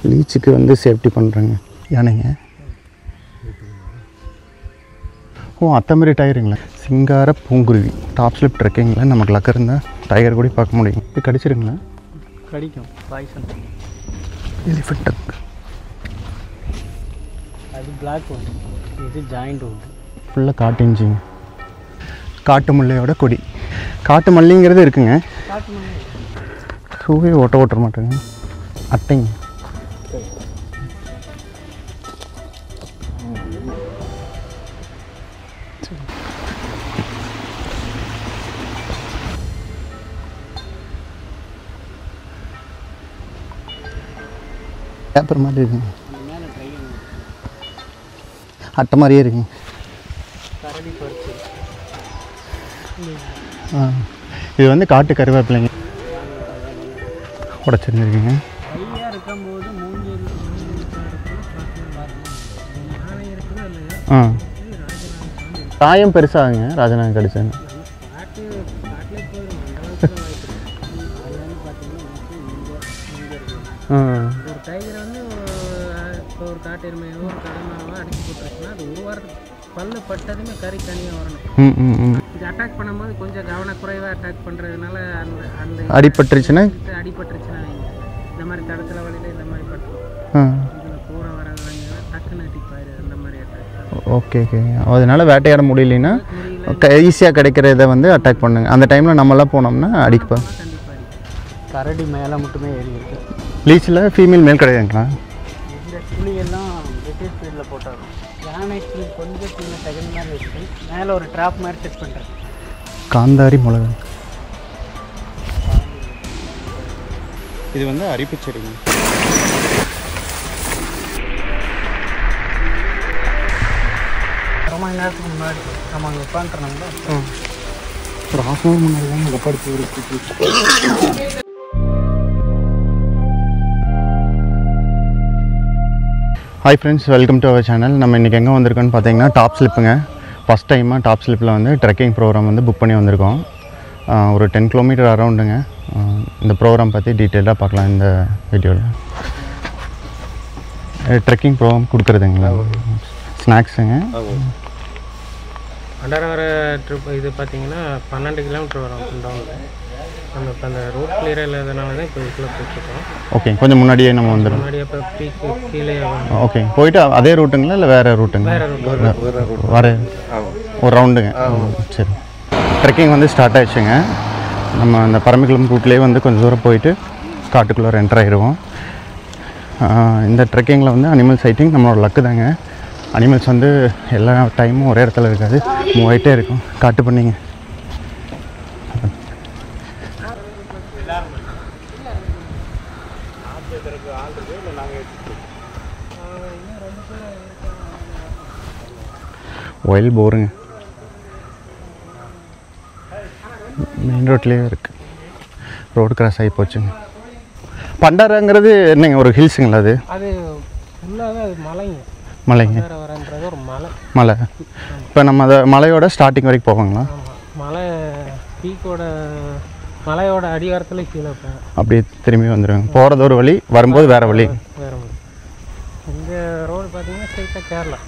லீச்சுக்கு வந்து சேஃப்டி பண்ணுறாங்க யானைங்க. ஓ அத்த மாதிரி டயருங்களா? சிங்கார பூங்குருவி டாப் ஸ்லிப் ட்ரெக்கிங்கில் நமக்கு லக்க இருந்தால் டைகர் கூட பார்க்க முடியும். இது கடிச்சிருங்களா? கடிக்கும். பாய்சன். எலிஃபெண்ட் அது பிளாக் உண்டு, இது ஜாயிண்ட் உண்டு. ஃபுல்லாக காட்டு இஞ்சிங்க. காட்டு முல்லையோட கொடி. காட்டு மல்லிங்கிறது இருக்குங்க. காட்டு மல்லி ஷூவே ஓட்ட மாட்டேங்க. அட்டைங்க. பேப்பர் மாதிரி இருக்குங்க. அட்டை மாதிரியே இருக்குங்க. இது வந்து காட்டு கருவேப்பிலைங்க உடச்சிருந்துருக்குங்க. காயம் பெருசாகுங்க ராஜநாயகம் கடிச்சாங்க. ஒரு காட்டு எருமையோ ஒரு கடமாவோ அடிச்சு போட்டுருச்சுன்னா அது ஒரு வாரத்துக்கு பல்லு பட்டதுமே கறி தனியாக வரணும். இது அட்டாக் பண்ணும்போது கொஞ்சம் கவனக்குறைவாக அட்டாக் பண்ணுறதுனால அந்த அந்த அடிபட்டுருச்சுன்னா இந்த மாதிரி கடத்தில் வழியில் இந்த மாதிரி பட்டு இதில் போகிற வர்றதுனா டக்குன்னு அடிப்பாரு அந்த மாதிரி அட்டாக். Okay okay. அதனால வேட்டையாட முடியலன்னா ஈஸியாக கிடைக்கிற இதை வந்து அட்டாக் பண்ணுங்க. அந்த டைமில் நம்மளாம் போனோம்னா அடிப்போம். கண்டிப்பாக கரடி மேலே மட்டுமே ஏறி இருக்கு. லீச்சில் ஃபீமேல் மேல் கிடையாதுங்களா? இந்த புளியெல்லாம் பிரிட்டிஷ் ஃபீல்டில் போட்டாங்க. யானைக்கு கொஞ்சம் சின்ன செகண்ட் மாதிரி வச்சு மேலே ஒரு ட்ராப் மாதிரி செட் பண்ணுறேன். காந்தாரி மிளகு. இது வந்து அரிப்பு செடிங்க. அரை மணி நேரத்துக்கு முன்னாடி நம்ம அங்கே உட்காந்துறோம்ல, ஒரு ஹாஃப் அன் ஹவர் முன்னாடி தான் அங்கே படுத்து இருக்கு. Hi friends, welcome to our channel. நம்ம இன்றைக்கி எங்கே வந்திருக்கோன்னு பார்த்தீங்கன்னா டாப் ஸ்லிப்புங்க. ஃபஸ்ட் டைமாக டாப் ஸ்லிப்பில் வந்து ட்ரெக்கிங் ப்ரோக்ராம் வந்து புக் பண்ணி வந்திருக்கோம். ஒரு 10 கிலோமீட்டர் அரௌண்டுங்க. இந்த ப்ரோக்ராம் பற்றி டீட்டெயிலாக பார்க்கலாம் இந்த வீடியோவில். ட்ரெக்கிங் ப்ரோக்ராம் கொடுக்குறதுங்களா? ஸ்நாக்ஸுங்க. அண்டர் ட்ரிப் இது பார்த்தீங்கன்னா 12 கிலோமீட்டர் வரும் குண்டவுனில். நம்ம இப்போ அந்த ரோட் கிளியராக இல்லாதனால தான் இப்போ இதுக்குள்ளே போயிட்டுருக்கோம். ஓகே, கொஞ்சம் முன்னாடியே நம்ம வந்துடும். முன்னாடியே இப்போ பீக்கு கீழே. ஓகே, போயிட்டு அதே ரூட்டுங்களா இல்லை வேறு ரூட்டுங்க? வேறு ஒரு ரவுண்டுங்க. சரி, ட்ரெக்கிங் வந்து ஸ்டார்ட் ஆகிடுச்சுங்க. நம்ம அந்த பரம்பிக்குளம் ரூட்லேயே வந்து கொஞ்சம் தூரம் போயிட்டு காட்டுக்குள்ளே என்டர் ஆகிடுவோம். இந்த ட்ரெக்கிங்கில் வந்து அனிமல் சைட்டிங் நம்மளோட லக்கு தாங்க. அனிமல்ஸ் வந்து எல்லா டைமும் ஒரே இடத்துல இருக்காது, மூவ் ஆகிட்டே இருக்கும். காட்டு பண்ணிங்க. ஒயில் போருங்க மெயின் ரோட்லேயே இருக்குது. ரோடு கிராஸ் ஆகி போச்சுங்க. பண்டாரங்கிறது என்னங்க, ஒரு ஹில்ஸுங்களா? அது ஃபுல்லாக அது மலைங்க. மலைங்க. வரன்றது ஒரு மலை. இப்போ நம்ம அதை மலையோட ஸ்டார்டிங் வரைக்கும் போவாங்களா? மலை பீக்கோட மலையோட அடிவாரத்தில் கீழே வைப்பாங்க. அப்படியே திரும்பி வந்துடுவாங்க. போகிறது ஒரு வழி, வரும்போது வேறு வழி. இந்த ரோடு பார்த்தீங்கன்னா ஸ்ட்ரைட்டாக கேரளா.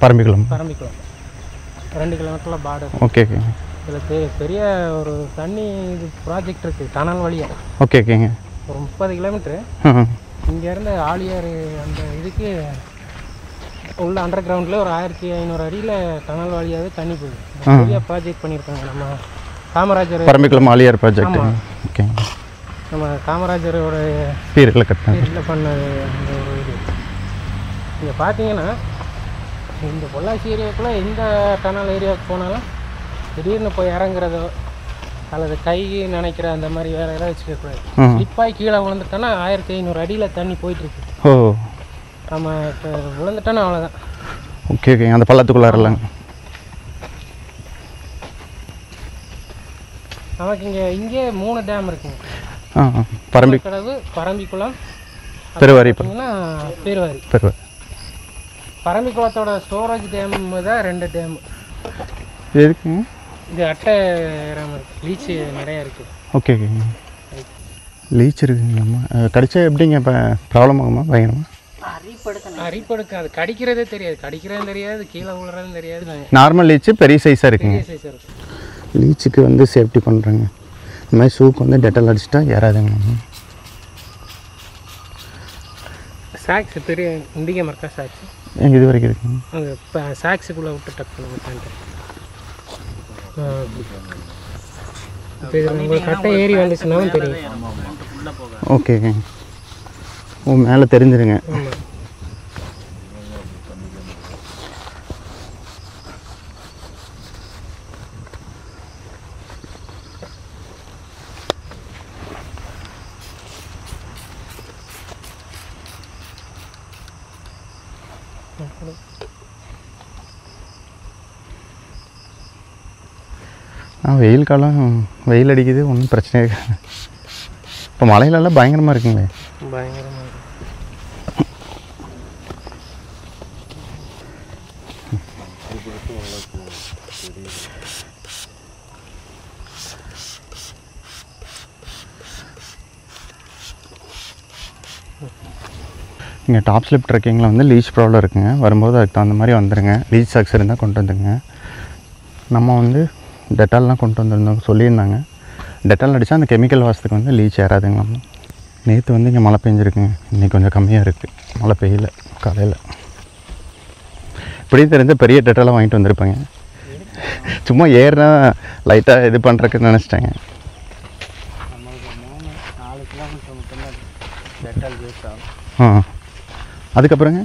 பரம்பிக்குளம் 2 கிலோமீட்டரில் பார்டர். Okay okay. இதில் பெரிய ஒரு தண்ணி இது ப்ராஜெக்ட் இருக்குது, டனல் வழியாக. ஓகே ஓகேங்க. ஒரு 30 கிலோமீட்ரு இங்கேருந்து ஆழியார் அந்த இதுக்கு உள்ள அண்டர் கிரவுண்டில் ஒரு 1500 அடியில் டனல் வழியாகவே தண்ணி போகுது. பெரிய ப்ராஜெக்ட் பண்ணியிருக்காங்க நம்ம காமராஜர். பரம்பிக்குளம் ஆழியார் ப்ராஜெக்ட். ஓகே. நம்ம காமராஜரோட பீரியடில் பண்ணது அந்த ஒரு இது. இங்கே பார்த்தீங்கன்னா இந்த பொள்ளாச்சி ஏரியாவுக்குள்ளே எந்த டனல் ஏரியாவுக்கு போனாலும் திடீர்னு போய் இறங்குறதோ அல்லது கை நினைக்கிற அந்த மாதிரி வேறு ஏதாவது வச்சுக்கக்கூடாது. ஸ்லிப்பாகி கீழே விழுந்துட்டோன்னா 1500 அடியில் தண்ணி போயிட்டுருக்கு. ஓ, நம்ம இப்போ விழுந்துட்டோன்னா அவ்வளோதான். Okay okay. அந்த பள்ளத்துக்குள்ளாரலாம் நமக்கு இங்கே 3 டேம் இருக்குங்க. பரம்பிக்கடவு, பரம்பிக்குளம், பெருவாரி. பெருவாரி. பரம்பிக்குளத்தோட ஸ்டோரேஜ் டேம் தான் 2 டேம் இருக்குங்க. இது அட்டை ரேம் இருக்குது, லீச்சு நிறையா இருக்குது. ஓகே ஓகேங்க. லீச் இருக்குங்களாம்மா. கடிச்சா எப்படிங்க இப்போ ப்ராப்ளம் ஆகுமா பயங்கரமா? அரிப்படுக்கு அது கடிக்கிறதே தெரியாது, கடிக்கிறதும் தெரியாது, கீழே விழுறதும் தெரியாது. நார்மல் லீச்சு பெரிய சைஸாக இருக்குங்க. பெரிய சைஸாக இருக்கும். லீச்சுக்கு வந்து சேஃப்டி பண்ணுறாங்க. இந்த மாதிரி சூப் வந்து டெட்டால் அடிச்சிட்டா ஏறாதுங்களாம்மா. சாக்ஸ் பெரிய இண்டிகா மரக்கா சாக்ஸ் எங்கள் இது வரைக்கும் இருக்குங்க. அந்த இப்போ சாக்ஸுக்குள்ளே விட்டு டக் பண்ண பேண்ட்டு. இப்போ இது உங்களுக்கு கட்டை ஏறி வந்துச்சுன்னாலும் தெரியும். ஓகேங்க. ஓ, மேலே தெரிஞ்சிருங்க. ஆமாம். வெயில் காலம், வெயில் அடிக்குது, ஒன்றும் பிரச்சனை இருக்காது. இப்போ மழையிலலாம் பயங்கரமாக இருக்குங்களே. பயங்கரமாக இங்கே டாப் ஸ்லிப் ட்ரெக்கிங்கில் வந்து லீச் ப்ராப்ளம் இருக்குங்க. வரும்போது அதுக்கு தகுந்த மாதிரி வந்துடுங்க. லீச் சாக்ஸ் இருந்தால் கொண்டு வந்துடுங்க. நம்ம வந்து டெட்டால்லாம் கொண்டு வந்துருந்தோம் சொல்லியிருந்தாங்க. டெட்டால் அடித்தா அந்த கெமிக்கல் வாசத்துக்கு வந்து லீச் ஏறாதுங்களாம். நேற்று வந்து இங்கே மழை பெஞ்சிருக்குங்க. இன்றைக்கி கொஞ்சம் கம்மியாக இருக்குது, மழை பெய்யல காலையில். இப்படி தெரிஞ்ச பெரிய டெட்டாலாம் வாங்கிட்டு வந்திருப்பாங்க. சும்மா ஏறினா லைட்டாக இது பண்ணுறதுக்கு நினச்சிட்டாங்க. அதுக்கப்புறங்க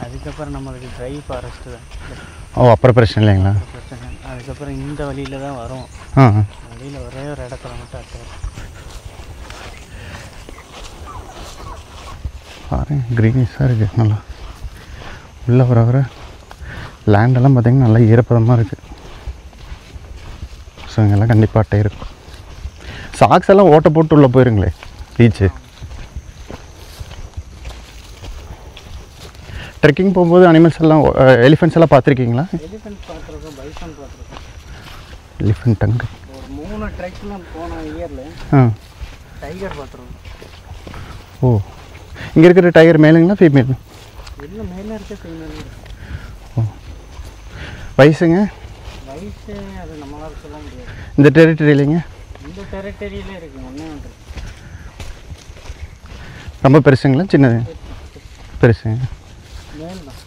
அதுக்கப்புறம் நம்மளுக்கு ட்ரை ஃபாரஸ்ட்டு தான். ஓ, அப்புறம் பிரச்சனை இல்லைங்களா? அதுக்கப்புறம் இந்த வழியில் தான் வரும். வழியில் ஒரே ஒரு இடத்துல மட்டும் அட்டார் பாருங்க, க்ரீனிஷாக இருக்குது நல்லா. உள்ளே வர லேண்டெல்லாம் பார்த்திங்கன்னா நல்லா ஈரப்பதமாக இருக்குது. ஸோ இங்கெல்லாம் கண்டிப்பாக அட்டை இருக்கும். சாக்ஸ் எல்லாம் ஓட்டை போட்டு உள்ளே போயிருங்களே பீச்சு. ட்ரெக்கிங் போகும்போது அனிமல்ஸ் எல்லாம், எலிஃபெண்ட்ஸ் எல்லாம் பார்த்துருக்கீங்களா? எலிஃபெண்ட் பார்த்துருக்கோம், பைசன் பார்த்துருக்கோம். எலிஃபெண்ட் அங்கே ஒரு 3 ட்ரெக்லாம் போன இயரில் டைகர் பார்த்துருக்கோம். ஓ, இங்கே இருக்கிற டைகர் மேலுங்களா ஃபீமேல்? இல்லை, மேலே இருக்க ஃபீமேல். ஓ, வயசுங்க? வயசு அது நம்மளால் சொல்ல முடியாது. இந்த டெரிட்டரியிலைங்க? இந்த டெரிட்டரியிலே இருக்குது. ஒன்றே ஒன்று ரொம்ப பெருசுங்களா சின்னது? பெருசுங்க. மேல் தான்.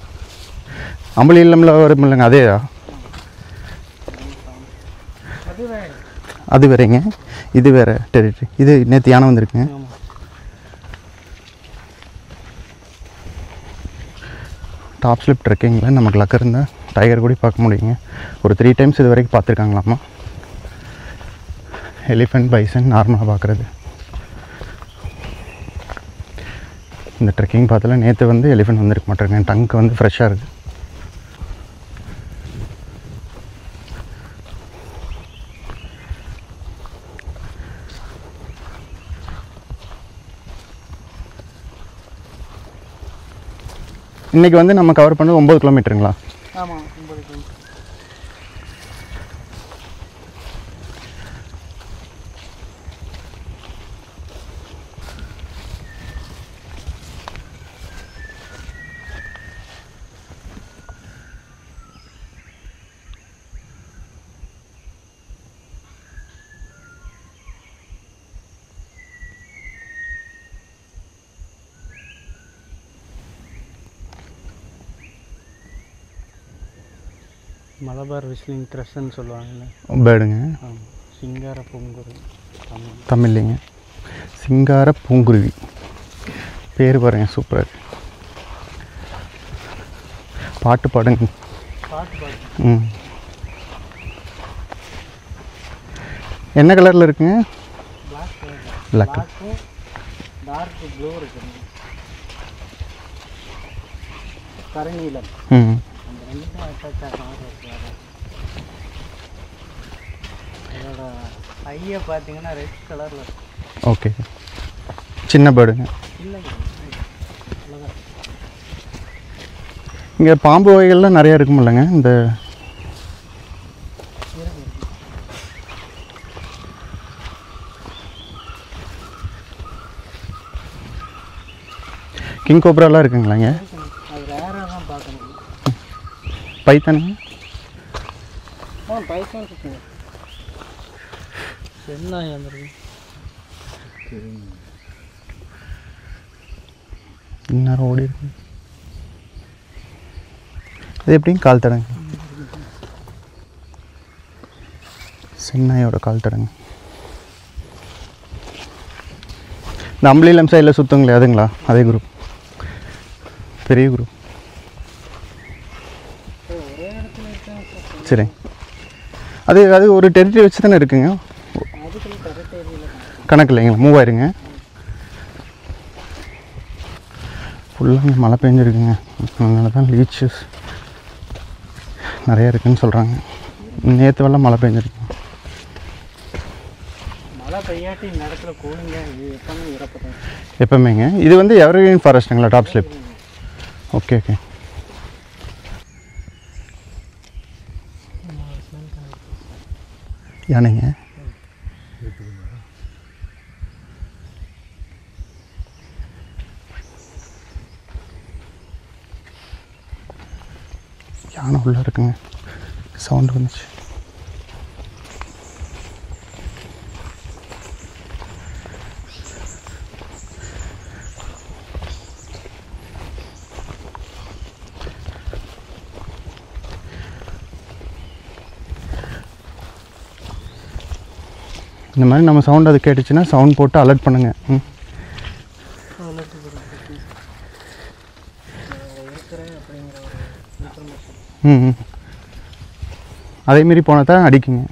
அம்பளி இல்லம்ல வரும் இல்லைங்க, அதேயா? அது வேறு. அது வேறேங்க, இது வேறு டெரிட்டரி. இது நேற்று யானை வந்திருக்குங்க. டாப் ஸ்லிப் ட்ரெக்கிங்கில் நமக்கு லக் இருந்தால் டைகர் கூட பார்க்க முடியுங்க. ஒரு 3 டைம்ஸ் இது வரைக்கும் பார்த்துருக்காங்களாமா. எலிஃபெண்ட், பைசன் நார்மலாக பார்க்குறது. இந்த ட்ரெக்கிங் பார்த்துல நேற்று வந்து எலிஃபெண்ட் வந்துருக்க மாட்டேங்க. டங்க் வந்து ஃப்ரெஷ்ஷாக இருக்குது. இன்றைக்கி வந்து நம்ம கவர் பண்ணது 9 கிலோமீட்டருங்களா? ஆமாம், 9 கிலோமீட்டர். மலபார் விஸ்லிங் த்ரஷ்ன்னு சொல்லுவாங்கல்ல, பேர்டுங்க. சிங்கார பூங்குருவி தமிழ்லைங்க. சிங்கார பூங்குருவி பேர் பாருங்க, சூப்பராக இருக்கு. பாட்டு பாடுங்க. ம், என்ன கலரில் இருக்குங்க? பிளாக். டார்க் ப்ளூ இருக்குங்க, கருநீலம். ம், அந்த ரெண்டுமே அட்டாச் ஆகிற மாதிரி இருக்கு. அதோட ஐயை பார்த்தீங்கன்னா ரெட் கலரில் இருக்கும். ஓகே, சின்ன பேர்டுங்க. இல்லைங்க, இங்கே பாம்பு வகைகள்லாம் நிறையா இருக்குமில்லங்க இந்த? கிங் கோப்ராலாம் இருக்குங்களாங்க? அது ரேராக தான் பார்க்கணும். பைத்தானுங்க? பைத்தான் இருக்குங்க. என்ன வந்துருக்கு இந்நேரம் ஓடி இருக்கு. அது எப்படிங்க கால் தடங்க? சென்னாயோட கால் தடங்க. இந்த அம்பளிலம் சைடில் சுற்றுங்களே அதுங்களா? அதே குரூப், பெரிய குரூப். சரி, அது அது ஒரு டெரிட்டரி வச்சு தானே இருக்குங்க? கணக்கு இல்லைங்களா? மூவாயிருங்க. ஃபுல்லாக இங்கே மழை பெஞ்சிருக்குங்க, அதனால தான் லீச்சஸ் நிறைய இருக்குதுன்னு சொல்கிறாங்க. நேற்று வெள்ளம் மழை பெஞ்சிருக்கு. மழை பெய்யாட்டி நேரத்தில் கூலிங்க எப்பவுமே இறப்பதான் எப்போமேங்க. இது வந்து எவர்கிரீன் ஃபாரஸ்ட்டுங்களா? Top slip. Okay okay. யானைங்க யானை உள்ளே இருக்குங்க. சவுண்டு வந்துச்சு. இந்த மாதிரி நம்ம சவுண்ட் அது கேட்டுச்சுன்னா சவுண்ட் போட்டு அலர்ட் பண்ணுங்க. அதேமாரி போனால் தான் அடிக்குங்க.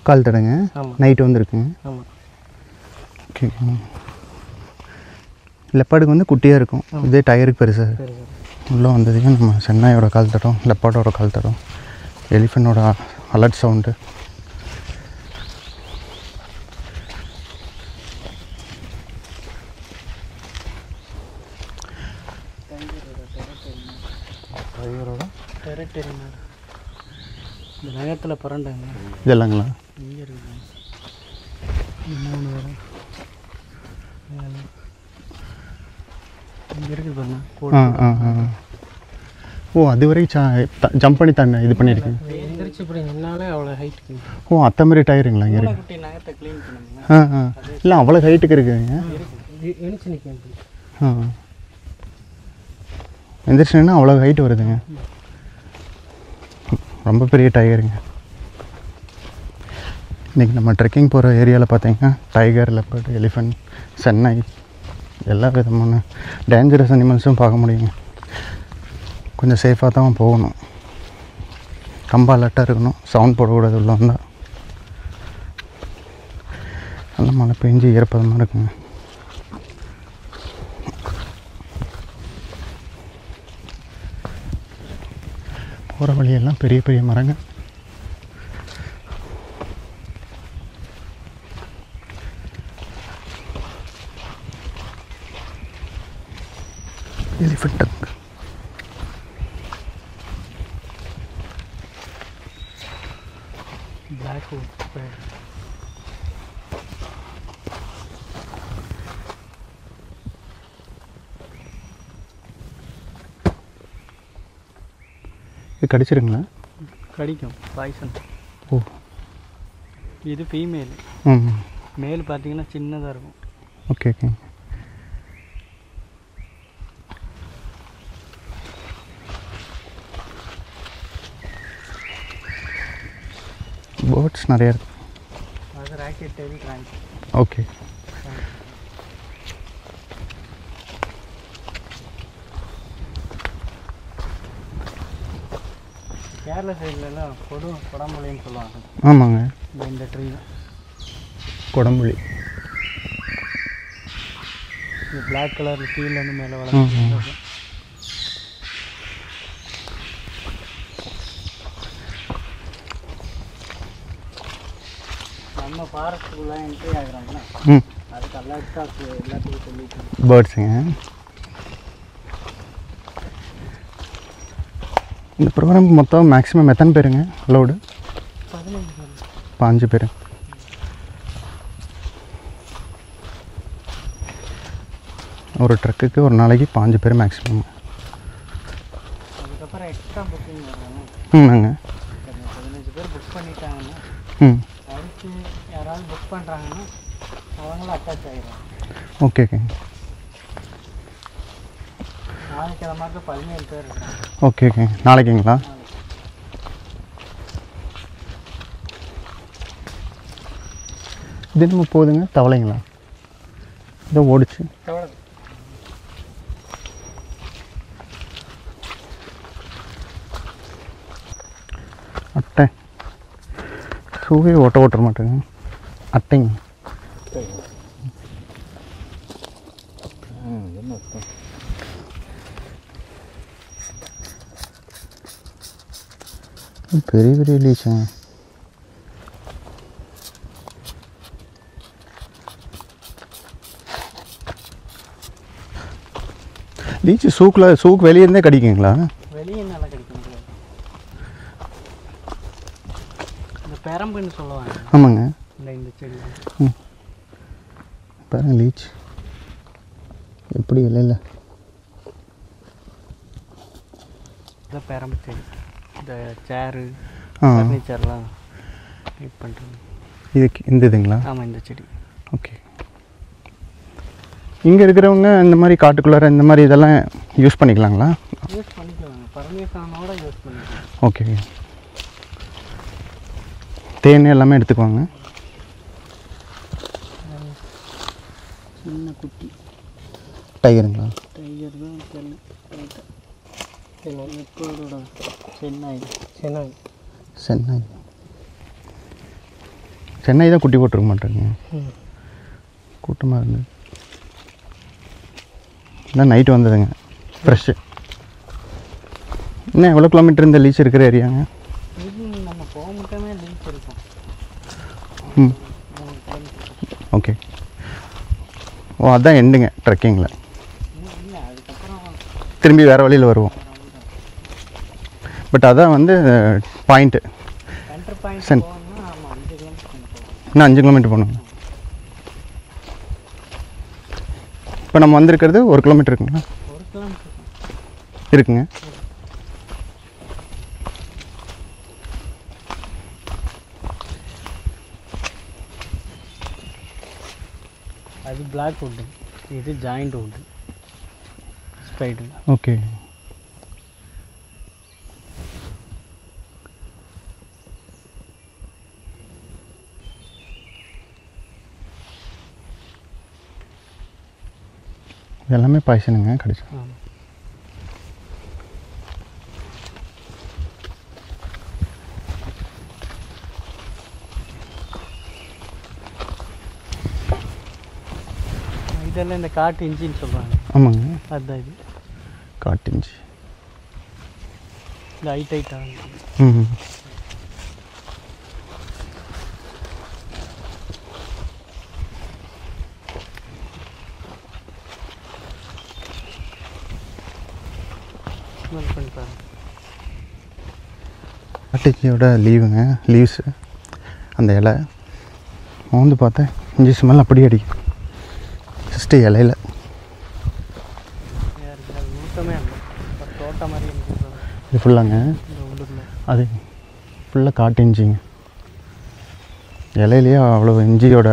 கால் தடங்க நைட்டு வந்துருக்குங்க. ஓகே. லெப்பாடுக்கு வந்து குட்டியாக இருக்கும், இதே டயருக்கு பெருசாக உள்ளே வந்ததையும் நம்ம சென்னாயோட கால் தடம், லெப்பாடோட கால் தடம், எலிஃபெண்டோட அலர்ட் சவுண்டு. இந்த நகரத்தில் பறண்டாங்க இதெல்லாங்களா? இங்கே இருக்குது 3 வரும் இங்கே இருக்குது பாருங்க. ஓ, அது வரைக்கும் ஜம்ப் பண்ணி தண்ணி இது பண்ணியிருக்கேன். எந்திரிச்சு இப்படி நின்னாலே அவ்வளோ ஹைட்டுக்கு. ஓ, அத்த மாதிரி டயருங்களா இங்கே இருக்கு? குட்டி நகரத்தை க்ளீன் பண்ணுங்க. இல்லை அவ்வளோ ஹைட்டுக்கு இருக்குங்க. எழுச்சி நிற்கும். எந்திரிச்சுன்னா அவ்வளோ ஹைட்டு வருதுங்க. ரொம்ப பெரிய டயருங்க. இன்றைக்கி நம்ம ட்ரெக்கிங் போகிற ஏரியாவில் பார்த்தீங்கன்னா டைகர், லெப்பர்டு, எலிஃபெண்ட், சென்னை எல்லா விதமான டேஞ்சரஸ் அனிமல்ஸும் பார்க்க முடியுங்க. கொஞ்சம் சேஃபாக தான் போகணும், ரொம்ப அலர்ட்டாக இருக்கணும், சவுண்ட் போடக்கூடாது. உள்ள வந்தால் நல்லா மழை பெஞ்சு ஈரப்பதமாக இருக்குங்க. போகிற வழியெல்லாம் பெரிய பெரிய மரங்கள். Elephant tongue. பிளாக் இது கடிச்சிருங்களா? கடிக்கும், பாய்சன். ஓ, இது ஃபீமேல். மேல் பார்த்தீங்கன்னா சின்னதாக இருக்கும். Okay okay. பேர்ட்ஸ் நிறைய இருக்கு. அது rocket tail crank. Okay. Kerala சைட்லலாம் கொடம்புளின்னு சொல்லுவாங்க. ஆமாங்க, இந்த ட்ரீ தான் கொடம்புளி. இது பிளாக் கலர் கீழேருந்து மேலே வளர்ந்து நம்ம ஃபாரஸ்ட்டுக்குள்ளே என்ட்ரி ஆகுறாங்களா அதுக்கு எல்லாத்துக்கும் சொல்லிட்டு பேர்ட்ஸுங்க. இந்த ப்ரோக்ராம் மொத்தம் மேக்ஸிமம் எத்தனை பேருங்க அலோடு? 15 பேர். ஒரு ட்ரக்குக்கு ஒரு நாளைக்கு 5 பேர் மேக்ஸிமம். அதுக்கப்புறம் எக்ஸ்ட்ரா புக்கிங் வராங்க. ஆமாங்க. 15 பேர் புக் பண்ணிட்டாங்கன்னா அடுத்து யாராவது புக் பண்ணுறாங்கன்னா அவங்களும் அட்டாச் ஆகிடும். Okay okay. நாளைக்கு அதை மாதிரி 17 பேர் இருக்காங்க. Okay okay. நாளைக்குங்களா? இது நம்ம போகுதுங்க தவளைங்களா? இதோ ஓடிச்சு. தவளை அட்டை ஷூவே ஓட்ட மாட்டேங்க. அட்டைங்க. பெரிய பெரிய லீச்சுங்க. லீச்சு சூக்கு வெளியே இருந்தே கடிக்குங்களா? வெளியே நல்லா கடிக்க முடியாது. இந்த பெரம்புன்னு சொல்லுவாங்க. ஆமாங்க. இந்த செடி பாருங்க லீச் எப்படி இல்லைல்ல. இந்த பெரம்பு செடி இந்த சேரு ஃபர்னிச்சர்லாம் யூஸ் பண்ணுறது. இதுக்கு இந்த இதுங்களா? ஆமாம் இந்த செடி. ஓகே. இங்கே இருக்கிறவங்க இந்த மாதிரி காட்டுக்குள்ளார இந்த மாதிரி இதெல்லாம் யூஸ் பண்ணிக்கலாங்களா? யூஸ் பண்ணிக்கலாங்க, பர்மிஷனோட யூஸ் பண்ணிக்கலாம். ஓகே. தேன் எல்லாமே எடுத்துக்குவாங்க. சின்ன குட்டி டைகருங்களா? டைகர் தான் தெரியல. எப்போட சென்னாய் சென்னாய் சென்னாய் சென்னை தான் குட்டி போட்டுருக்க மாட்டேங்க. கூட்டமாக இருந்தது. இல்லை நைட்டு வந்ததுங்க ஃப்ரெஷ்ஷு. இன்னும் எவ்வளோ கிலோமீட்டர் இந்த லீச் இருக்கிற ஏரியாங்க? இது நம்ம போக மட்டுமே லீச் இருக்கும். ஓகே. ஓ அதுதான் எண்டுங்க ட்ரெக்கிங்கில். இல்லை அதுக்கப்புறம் திரும்பி வேறு வழியில் வருவோம். பட் அதான் வந்து பாயிண்ட்டு சென்டர் பாயிண்ட் போகணும்னா ஆமாம் 5 கிலோமீட்டர் போகணும். இன்னும் 5 கிலோமீட்டர் போகணும். இப்போ நம்ம வந்திருக்கிறது 1 கிலோமீட்டர் இருக்குங்களா? 1 கிலோமீட்டர் இருக்குங்க. அது பிளாக் வுட்டு, இது ஜாயிண்ட் வுட்டு ஸ்பைடு. ஓகே. எல்லாமே பாய்சனுங்க கடிச்சா. இதெல்லாம் இந்த காட்டு இஞ்சின்னு சொல்கிறாங்க. ஆமாங்க. அதுதான் இது காட்டு இஞ்சி. இந்த ஹைட்டாக. ம். காட்டுச்சியோட லீவ்ஸு அந்த இலை வந்து பார்த்தேன் இஞ்சி ஸ்மெல் அப்படி அடிக்கும். ஜஸ்ட்டு இலையில தோட்டம் மாதிரி இது ஃபுல்லாங்க. அது ஃபுல்லாக காட்டு இஞ்சிங்க. இலையிலேயே அவ்வளோ இஞ்சியோட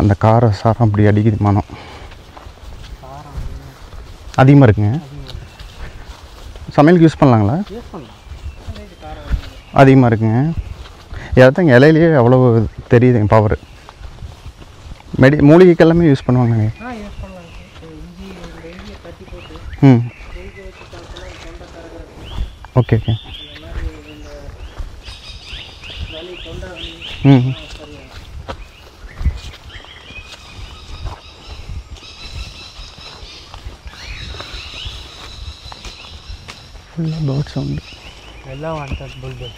அந்த கார சாரம் அப்படி அடிக்குது. மனம் அதிகமாக இருக்குங்க. சமையலுக்கு யூஸ் பண்ணலாங்களா? அதிகமாக இருக்குங்க. ஏதாச்சும் இலையிலேயே அவ்வளோ தெரியுதுங்க பவர். மூலிகைக்கு எல்லாமே யூஸ் பண்ணுவாங்க. ம். Okay okay. ம். ஃபுல்லாக பேர்ட் சவுண்டு. எல்லாம் வாண்டட் புல்புல்.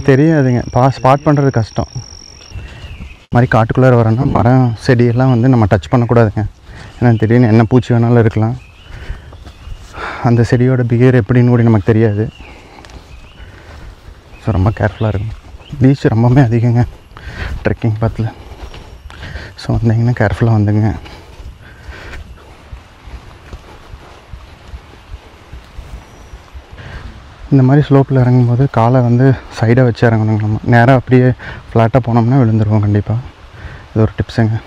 தெரியாதுங்க. ஸ்பாட் பண்ணுறது கஷ்டம். மாதிரி காட்டுக்குள்ளே வரேன்னா மரம் செடியெல்லாம் வந்து நம்ம டச் பண்ணக்கூடாதுங்க. ஏன்னா திடீர்னு என்ன பூச்சி வேணாலும் இருக்கலாம். அந்த செடியோட பிஹேவியர் எப்படின்னு கூட நமக்கு தெரியாது. ஸோ ரொம்ப கேர்ஃபுல்லாக இருக்கும். பீச் ரொம்பவுமே அதிகங்க ட்ரெக்கிங் பாத்தில். ஸோ வந்தீங்கன்னா கேர்ஃபுல்லாக வந்துங்க. இந்த மாதிரி ஸ்லோப்பில் இறங்கும்போது காலை வந்து சைடாக வச்சு இறங்கணுங்க. நம்ம நேராக அப்படியே ஃப்ளாட்டாக போனோம்னா விழுந்துருவோம் கண்டிப்பாக. இது ஒரு டிப்ஸுங்க.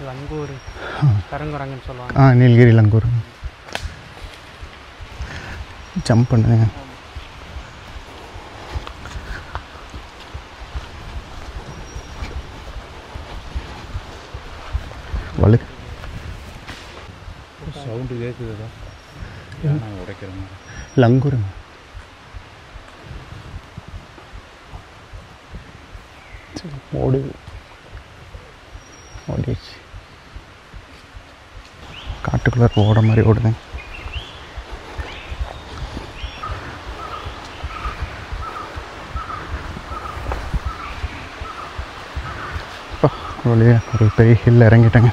லங்கூர் கரங்குரங்குன்னு சொல்லுவாங்க. நீலகிரி லங்கூர். ஜம்ப் பண்ணுங்க. வழுக்கு சவுண்டு கேட்குதுதா? நான் உடைக்கிறேன். லங்கூருங்க. ஓடுது, ஓடிடுச்சு. காட்டுக்குள்ளே ஓட மாதிரி ஓடுதுங்க. வழியா ஒரு பெரிய ஹில் இறங்கிட்டேங்க.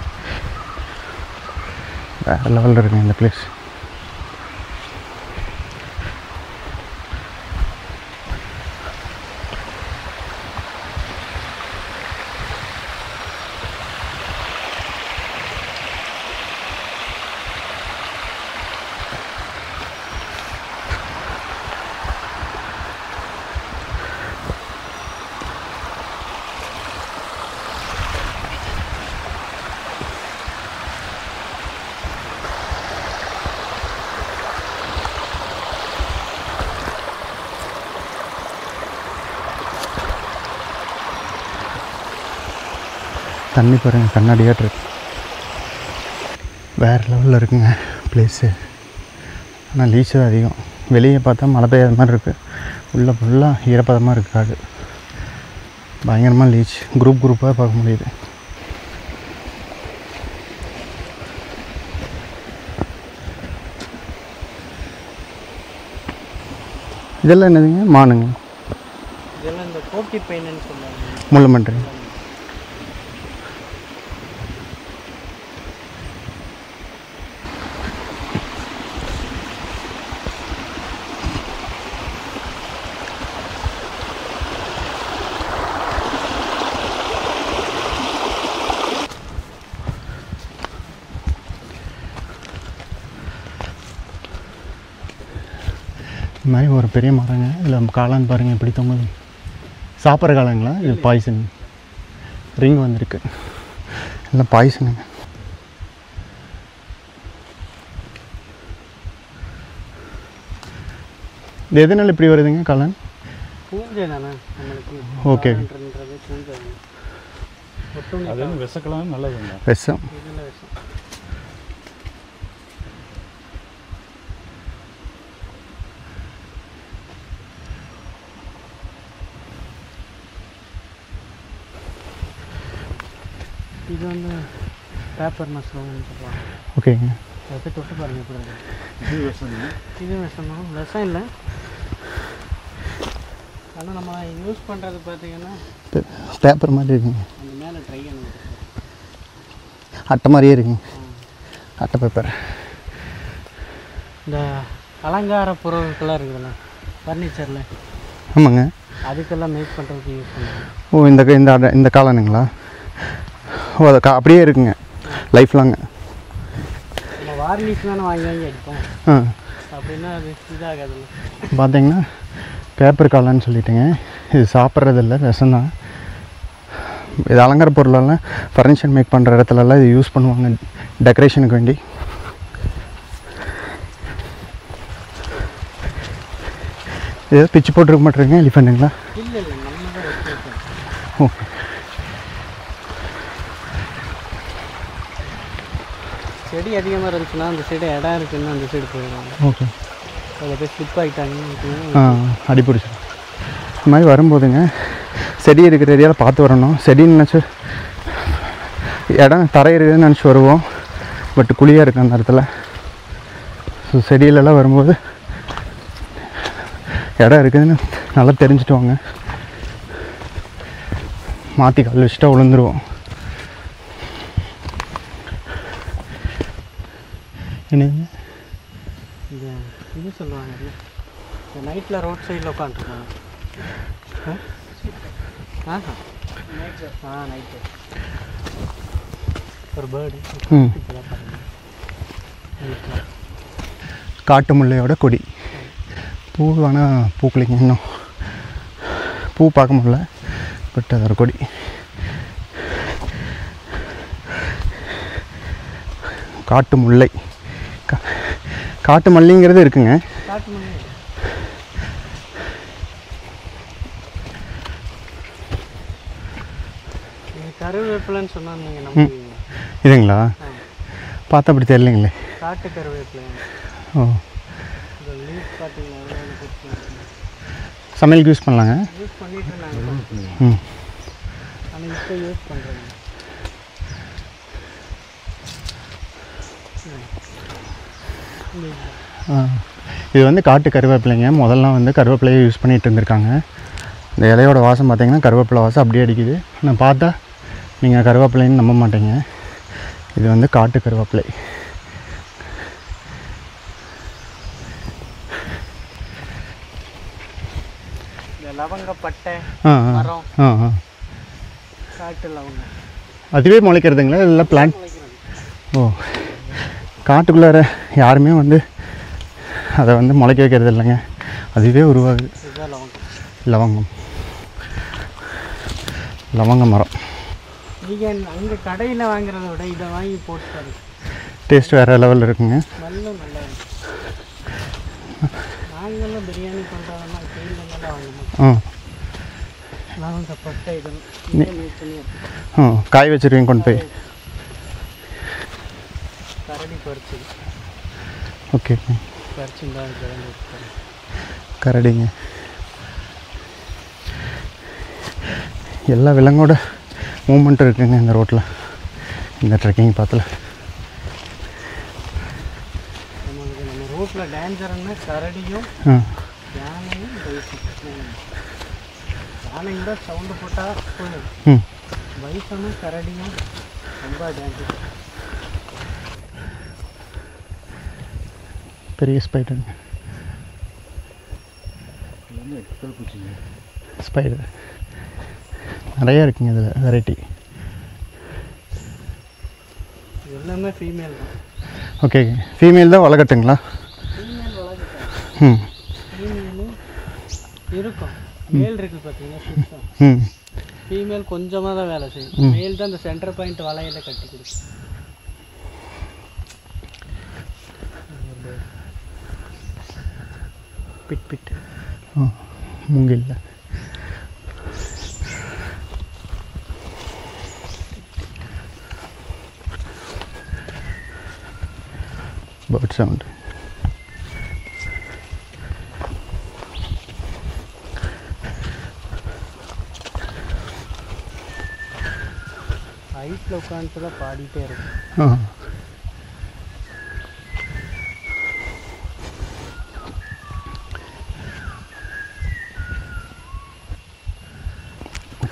வேறு லெவலில் இருக்குங்க இந்த பிளேஸ். தண்ணி பாருங்க, கண்ணாடியாட்டு இருக்கு. வேறு லெவலில் இருக்குங்க பிளேஸு. ஆனால் லீச்சு அதிகம். வெளியே பார்த்தா மழை பெய்யாத மாதிரி இருக்குது. உள்ளே ஃபுல்லாக ஈரப்பதமாக இருக்குது காடு. பயங்கரமாக லீச். குரூப்பாக பார்க்க முடியுது. இதெல்லாம் என்னதுங்க? மானுங்க. இதெல்லாம் இந்த கோக்கி பையன்னு சொல்லுவாங்க. முள்ளமன்றி. இந்த மாதிரி ஒரு பெரிய மரங்க. இதில் காளான் பாருங்கள் எப்படி தொங்குது. சாப்பிட்ற காளாங்களா? இது பாய்சன். ரிங் வந்திருக்கு. இல்லை பாய்சனுங்க. இது எதனால் இப்படி வருதுங்க காளான்? பூஞ்சை தானே நம்மளுக்கு. ஓகே. அது விஷக்கலாம் நல்லதுங்க. விஷம். இது வந்து பேப்பர் மஷ்ரூம்னு சொல்லுவாங்க. ஓகேங்க. அதை தொட்டு பாருங்கள் எப்படி இருக்கு. இது விஷம். இது விஷம் தான். விஷம் இல்லை, ஆனால் நம்ம யூஸ் பண்ணுறது பார்த்தீங்கன்னா பேப்பர் மாதிரி இருக்குங்க. அந்த மேலே ட்ரை பண்ணி அட்டை மாதிரியே இருக்குங்க. அட்டை பேப்பர். இந்த அலங்கார பொருட்கள்லாம் இருக்குதுல்ல ஃபர்னிச்சரில். ஆமாங்க. அதுக்கெல்லாம் மேக் பண்ணுறதுக்கு யூஸ் பண்ணுவாங்க. ஓ, இந்த காளானுங்களா? ஓ, அது அப்படியே இருக்குங்க லைஃப் லாங்க. நம்ம வார்னிஷ் தானே வாங்கி அடிப்போம். அப்படின்னா அது இதாகாதுல்ல. பார்த்தீங்கன்னா பேப்பர் காளான்னு சொல்லிட்டேங்க. இது சாப்பிட்றதில்ல, விஷம்தான். இது அலங்கார பொருளெல்லாம் ஃபர்னிச்சர் மேக் பண்ணுற இடத்துலலாம் இது யூஸ் பண்ணுவாங்க டெக்கரேஷனுக்கு வேண்டி. ஏதோ பிச்சு போட்டுருக்க மாட்டேங்க. எலிஃபெண்ட்டுங்களா? இல்லை இல்லை, நம்ம தான் வச்சுருக்கோம். ஓகே. செடி அதிகமாக இருந்துச்சுன்னா அந்த சைடு இடம் இருக்குதுன்னு அந்த சைடு போயிடுவாங்க. ஓகே. அதில் போய் ஸ்லிப் ஆகிட்டாங்க. அடிப்பிடிச்சிடும். இந்த மாதிரி வரும்போதுங்க செடி இருக்கிற ஏரியாவில் பார்த்து வரணும். செடின்னு நினச்சி இடம் தரை இருக்குதுன்னு நினச்சி வருவோம். பட் குழியாக இருக்குது அந்த இடத்துல. ஸோ செடியிலலாம் வரும்போது இடம் இருக்குதுன்னு நல்லா தெரிஞ்சுட்டு வாங்க. மாற்றி கல் வச்சுட்டா விழுந்துருவோம். என்னங்க இது சொல்லுவாங்க, இந்த நைட்டில் ரோட் சைடில் உட்காந்துருக்காங்க. நைட்டு ஒரு பேர்டு. காட்டு முல்லையோட கொடி. பூ வேணால் பூக்களைங்க, இன்னும் பூ பார்க்க முடியல, பட் அது ஒரு கொடி. காட்டு முல்லை, காட்டு மல்லிங்கிறது இருக்குங்க. கருவேப்பிலைன்னு சொன்னால் நீங்கள் நம்புவீங்க? இதுங்களா? பார்த்தா அப்படி தெரியலைங்களே. காட்டு கருவேப்பிலை. ஓ, லீஃப் பார்த்தீங்கன்னா சமையலுக்கு யூஸ் பண்ணலாங்க. யூஸ் பண்ணிட்டு நாங்கள் ஆனால் இப்போ யூஸ் பண்ணுறேங்க. இது வந்து காட்டு கருவேப்பிலைங்க. முதல்லாம் வந்து கருவேப்பிலையை யூஸ் பண்ணிகிட்டு இருந்திருக்காங்க. இந்த இலையோட வாசம் பார்த்திங்கன்னா கருவேப்பிலை வாசம் அப்படியே அடிக்குது. நான் பார்த்தா நீங்கள் கருவேப்பிலைன்னு நம்ப மாட்டீங்க. இது வந்து காட்டு கருவேப்பிலை. லவங்கப்பட்டை மரம், காட்டு லவங்கம் அதுவே முளைக்கிறதுங்களா இல்லை பிளான்ட்? ஓ, காட்டுக்குள்ளார யாருமே வந்து அதை வந்து முளைக்க வைக்கிறது இல்லைங்க, அதுவே உருவாகுது. லவங்கம், லவங்க மரம். நீங்கள் அங்கே கடையில் வாங்குறத விட இதை வாங்கி போட்டு டேஸ்ட் வேறு லெவலில் இருக்குங்க. ஸ்மெல்லும் நல்லா இருக்கும். நாங்களும் பிரியாணி பண்ணுறதுனா கையில் நல்லா வாங்கணும். லவங்கப்பட்டை இதெல்லாம் காய் வச்சுருவீங்க கொண்டு போய்? கரடி பறிச்சு. ஓகே, பறிச்சுருந்தா கரடிங்க. எல்லா விலங்கோட மூமெண்ட்டும் இருக்குங்க இந்த ரோட்டில், இந்த ட்ரெக்கிங் பாத்தில். நம்ம ரோட்டில் டேஞ்சர்னா கரடியும் யானையும் யானையும் தான் சவுண்டு போட்டால் போயிடும். வயசான கரடியும் ரொம்ப டேஞ்சர். பெரிய ஸ்பைடருங்க, ஸ்பைடர் நிறையா இருக்குங்க இதில் வெரைட்டி. எல்லாமே ஃபீமேல் தான். ஓகே, ஃபீமேல் தான் வளர்க்கட்டுங்களா? ஃபீமேல் வளர்க்கட்டும். ஃபீமேலும் இருக்கும், மேல் இருக்குது பார்த்தீங்கன்னா. ஃபீமேல் கொஞ்சமாக தான் வேலை செய்யும். மேல் தான் இந்த சென்டர் பாயிண்ட் வலையில் கட்டி கொடுக்கும். பிட் பிட் மூங்கில். Bird sound. ஹைட்டில் உட்காந்துட்டு தான் பாடிட்டே இருக்கும்.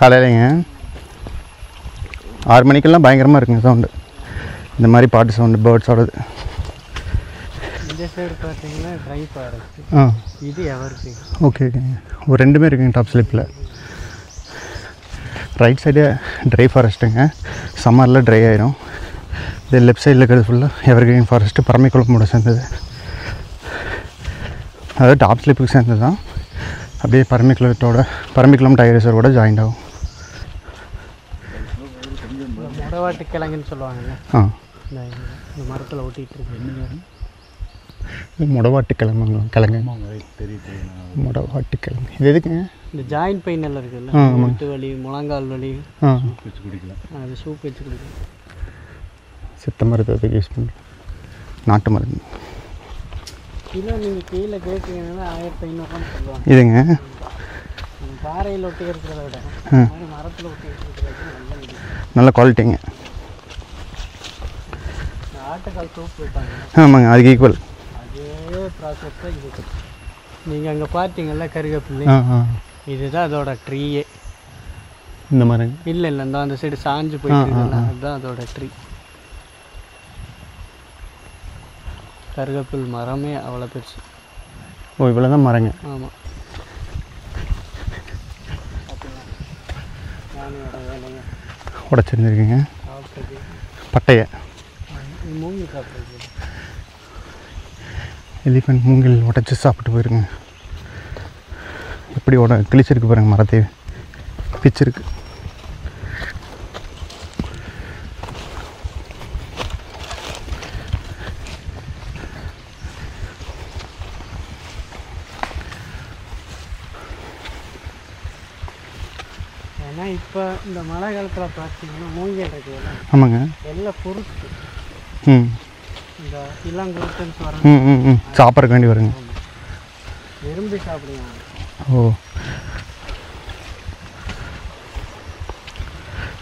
காலையிலங்க 6 மணிக்கெல்லாம் பயங்கரமாக இருக்குங்க சவுண்டு. இந்த மாதிரி பாட்டு சவுண்டு பேர்ட்ஸோடது. இந்த சைடு பார்த்தீங்கன்னா ட்ரை ஃபாரஸ்ட், இது எவர்கிரீன். ஓகே ஓகேங்க, ஒரு ரெண்டுமே இருக்குங்க டாப் ஸ்லிப்பில். ரைட் சைடு ட்ரை ஃபாரஸ்ட்டுங்க, சம்மரில் ட்ரை ஆயிரும். இது லெஃப்ட் சைடில் இருக்கிறது ஃபுல்லாக எவர்கிரீன் ஃபாரஸ்ட்டு, பரமிக்குளமோட சேர்ந்தது. அதாவது டாப் ஸ்லிப்புக்கு சேர்ந்தது தான். அப்படியே பரமிக்குளம் டைகர் ரிசர்வோட ஜாயிண்ட் ஆகும். முடவாட்டு கிழங்குன்னு சொல்லுவாங்கல்ல, இந்த மரத்தில் ஒட்டிகிட்டு இருக்கு. முடவாட்டு கிழங்குங்க, முடவாட்டு கிழங்கு. இது எதுக்குங்க? இந்த ஜாயிண்ட் பெயின் எல்லாம் இருக்குல்ல, முட்டு வலி, முழங்கால் வலி, வச்சு குடிக்கலாம். அது சூப் வச்சு குடிக்கலாம். சித்த மருத்துவத்துக்கு யூஸ் பண்ணுறோம், நாட்டு மருந்து. கிலோ நீங்கள் கீழே கேட்டீங்கன்னா 1500 சொல்லுவாங்க. இதுங்க பாறையில் ஒட்டி இருக்கிறத விட மரத்தில் ஒட்டி இருக்கிறது நல்ல குவாலிட்டிங்க. ஆடு ஆட்டுக்கால் சூப் வைப்பாங்க. ஆமாங்க, அதுக்கு ஈக்குவல். அதே ப்ராசஸ் தான் இது. நீங்கள் அங்கே பார்த்தீங்கல்ல கருவேப்பிள்ளை, இதுதான் அதோட ட்ரீயே. இந்த மாதிரி இல்லை இந்த அந்த சைடு சாஞ்சு போயிட்டு அதுதான் அதோட ட்ரீ. கருவேப்பில் மரமே அவ்வளோ பெருசு. ஓ, இவ்வளோ தான் மரங்க. ஆமாம். உடச்சிருந்துருக்குங்க பட்டையை. மூங்கில் சாப்பிட்றது. எலிஃபெண்ட் மூங்கில் உடச்சி சாப்பிட்டு போயிருங்க. எப்படி கிழிச்சிருக்கு பாருங்க, மரத்தை பிச்சிருக்கு. ஏன்னா இப்போ இந்த மழை காலத்தில் பார்த்தீங்கன்னா மூங்கில் இருக்குதுல்ல. ஆமாங்க. எல்லாம் பொறுத்து இந்த இளங்குருத்துன்னு வர சாப்பிட்றக்கு வேண்டி வருங்க. விரும்பி சாப்பிடுவாங்க. ஓ,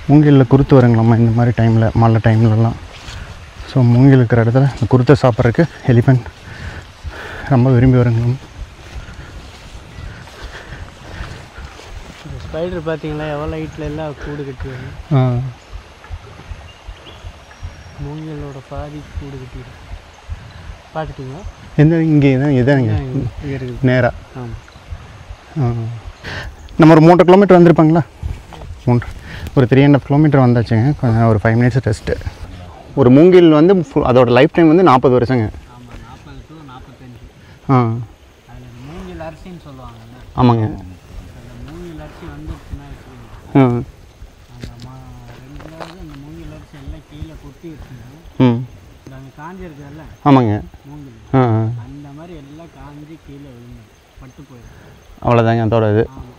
மூங்கிலில் குருத்து வருங்களாம்மா இந்த மாதிரி டைமில், மழை டைம்லலாம். ஸோ மூங்கில் இருக்கிற இடத்துல இந்த குருத்தை சாப்பிட்றதுக்கு எலிஃபெண்ட் ரொம்ப விரும்பி வருங்களாம். ஸ்பைடர் பார்த்தீங்களா எவ்வளோ ஹைட்டில் எல்லாம் கூடு கட்டுவாங்க. மூங்கிலோட பாதி கூடு கட்டிடும். பார்த்துட்டிங்களா? எந்த இங்கே தான் இதாங்க இருக்குது நேராக. ஆமாம். நம்ம ஒரு 3 கிலோமீட்டர் வந்திருப்பாங்களா? ஒரு 3.5 கிலோமீட்டர் வந்தாச்சுங்க. கொஞ்சம் ஒரு 5 மினிட்ஸ் ரெஸ்ட்டு. ஒரு மூங்கில் வந்து அதோட லைஃப் டைம் வந்து 40 வருஷங்க. ஆமாம், 40 to 45. அதில் மூங்கில் அரிசின்னு சொல்லுவாங்கல்ல. ஆமாங்க. அந்த மூங்கில் அரிசி வந்துருச்சுன்னா அந்த 2 அந்த மூங்கில் அரிசி எல்லாம் கீழே கொட்டி வச்சுருந்தோம். நாங்கள் காஞ்சிருக்குதுல்ல. ஆமாங்க. மூங்கில் அந்த மாதிரி எல்லாம் காஞ்சி கீழே விழுந்து பட்டு போயிடும். அவ்வளோதாங்க அதோட இது. ஆமாம்.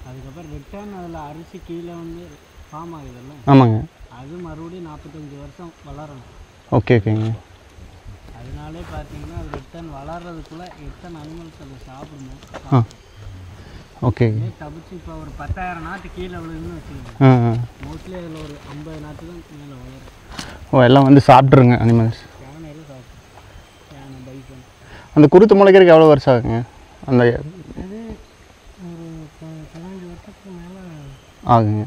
அதுக்கப்புறம் ரிட்டர்ன் அதில் அரிசி கீழே வந்து ஃபார்ம் ஆகுதுல்ல. ஆமாங்க. அது மறுபடியும் 45 வருஷம் வளரணும். ஓகே ஓகேங்க. அதனாலே பார்த்தீங்கன்னா அது ரிட்டர்ன் வளர்றதுக்குள்ளே எத்தனை அனிமல்ஸ் அதை சாப்பிடணும். ஓகே. தப்பிச்சு இப்போ ஒரு 10,000 நாட்டு கீழே விழுதுன்னு வச்சுக்கோங்க. மோஸ்ட்லி அதில் ஒரு 50 நாட்டு தான் மேலே வளரும். ஓ, எல்லாம் வந்து சாப்பிட்ருங்க அனிமல்ஸ். யானையில் சாப்பிடும். யானை, பைசன். அந்த குருத்து முளைக்கிறதுக்கு எவ்வளோ வருஷம் ஆகுங்க? அந்த அது ஒரு 15 வருஷத்துக்கு மேலே ஆகுங்க.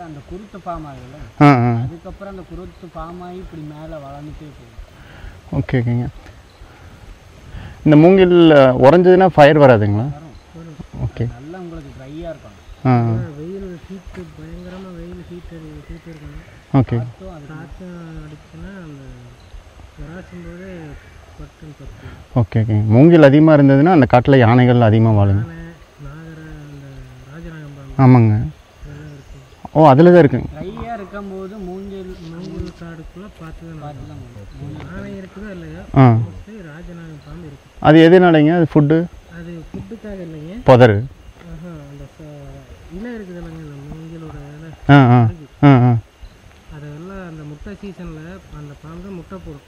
அந்த குருத்து ஃபார்ம் ஆகுதுல்ல. அதுக்கப்புறம் அந்த குருத்து ஃபார்ம் ஆகி இப்படி மேலே வளர்ந்துட்டே போகும். ஓகே ஓகேங்க. இந்த மூங்கில் உறைஞ்சதுன்னா ஃபயர் வராதுங்களா? ஓகே. நல்லா உங்களுக்கு ட்ரையாக இருக்கும். வெயில் ஹீட்டு பயங்கரமாக வெயில் ஹீட் இருக்கணும். ஓகே. காற்று அடிச்சுன்னா அந்த வராசும் போது பட்டு பட்டு. Okay okay. மூங்கில் அதிகமாக இருந்ததுன்னா அந்த காட்டில் யானைகள் அதிகமாக வாழுங்க. நாகர அந்த ராஜநாகம். ஆமாங்க. ஓ, அதில் தான் இருக்குங்க. ட்ரையாக இருக்கும்போது மூங்கில் காடுக்குள்ளே பார்த்து தான் யானை இருக்குதோ இல்லையா? ராஜநாகம் பாம்பு இருக்குது. அது எதுனாலங்க? அது ஃபுட்டு? அது ஃபுட்டுக்காக இல்லைங்க. புதரு. அந்த இலை இருக்குது இல்லைங்க, இந்த மூங்கிலோட இலை. அதெல்லாம் அந்த முட்டை சீசனில் அந்த பாம்பு முட்டை போடும்.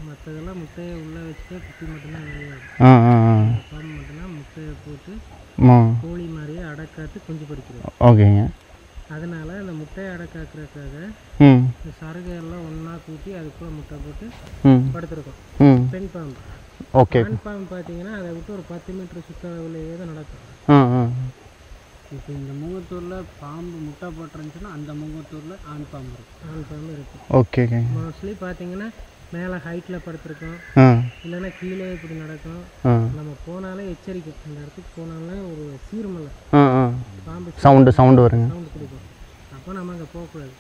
மற்றதெல்லாம் முட்டையை உள்ளே வச்சுட்டு குட்டி மட்டும்தான் வெளியாகும். பாம்பு மட்டும்தான் முட்டையை போட்டு கோழி மாதிரியே அடக்காத்து குஞ்சு பொரிக்கிறது. ஓகேங்க. அதனால் அந்த முட்டையை அடக்காக்குறதுக்காக இந்த சருகையெல்லாம் ஒன்றா கூட்டி அதுக்குள்ளே முட்டை போட்டு படுத்துருக்கோம். பெண் பாம்பு. ஓகே. ஆண் பாம்பு பார்த்தீங்கன்னா அதை விட்டு ஒரு 10 மீட்டர் சுற்றளவுலேயே தான் நடக்கும். இப்போ இந்த மூங்கத்தூரில் பாம்பு முட்டை போட்டுருந்துச்சுன்னா அந்த மூங்கத்தூரில் ஆண் பாம்பு இருக்குது. ஓகே. மோஸ்ட்லி பார்த்தீங்கன்னா மேலே ஹைட்டில் படுத்துருக்கோம், இல்லைன்னா கீழே இப்படி நடக்கும். நம்ம போனாலே எச்சரிக்கை, இந்த இடத்துக்கு போனாலே ஒரு சீர்மலை பாம்பு சவுண்டு வருங்க, சவுண்டு கொடுக்கும். அப்போ நம்ம அங்கே போகக்கூடாது.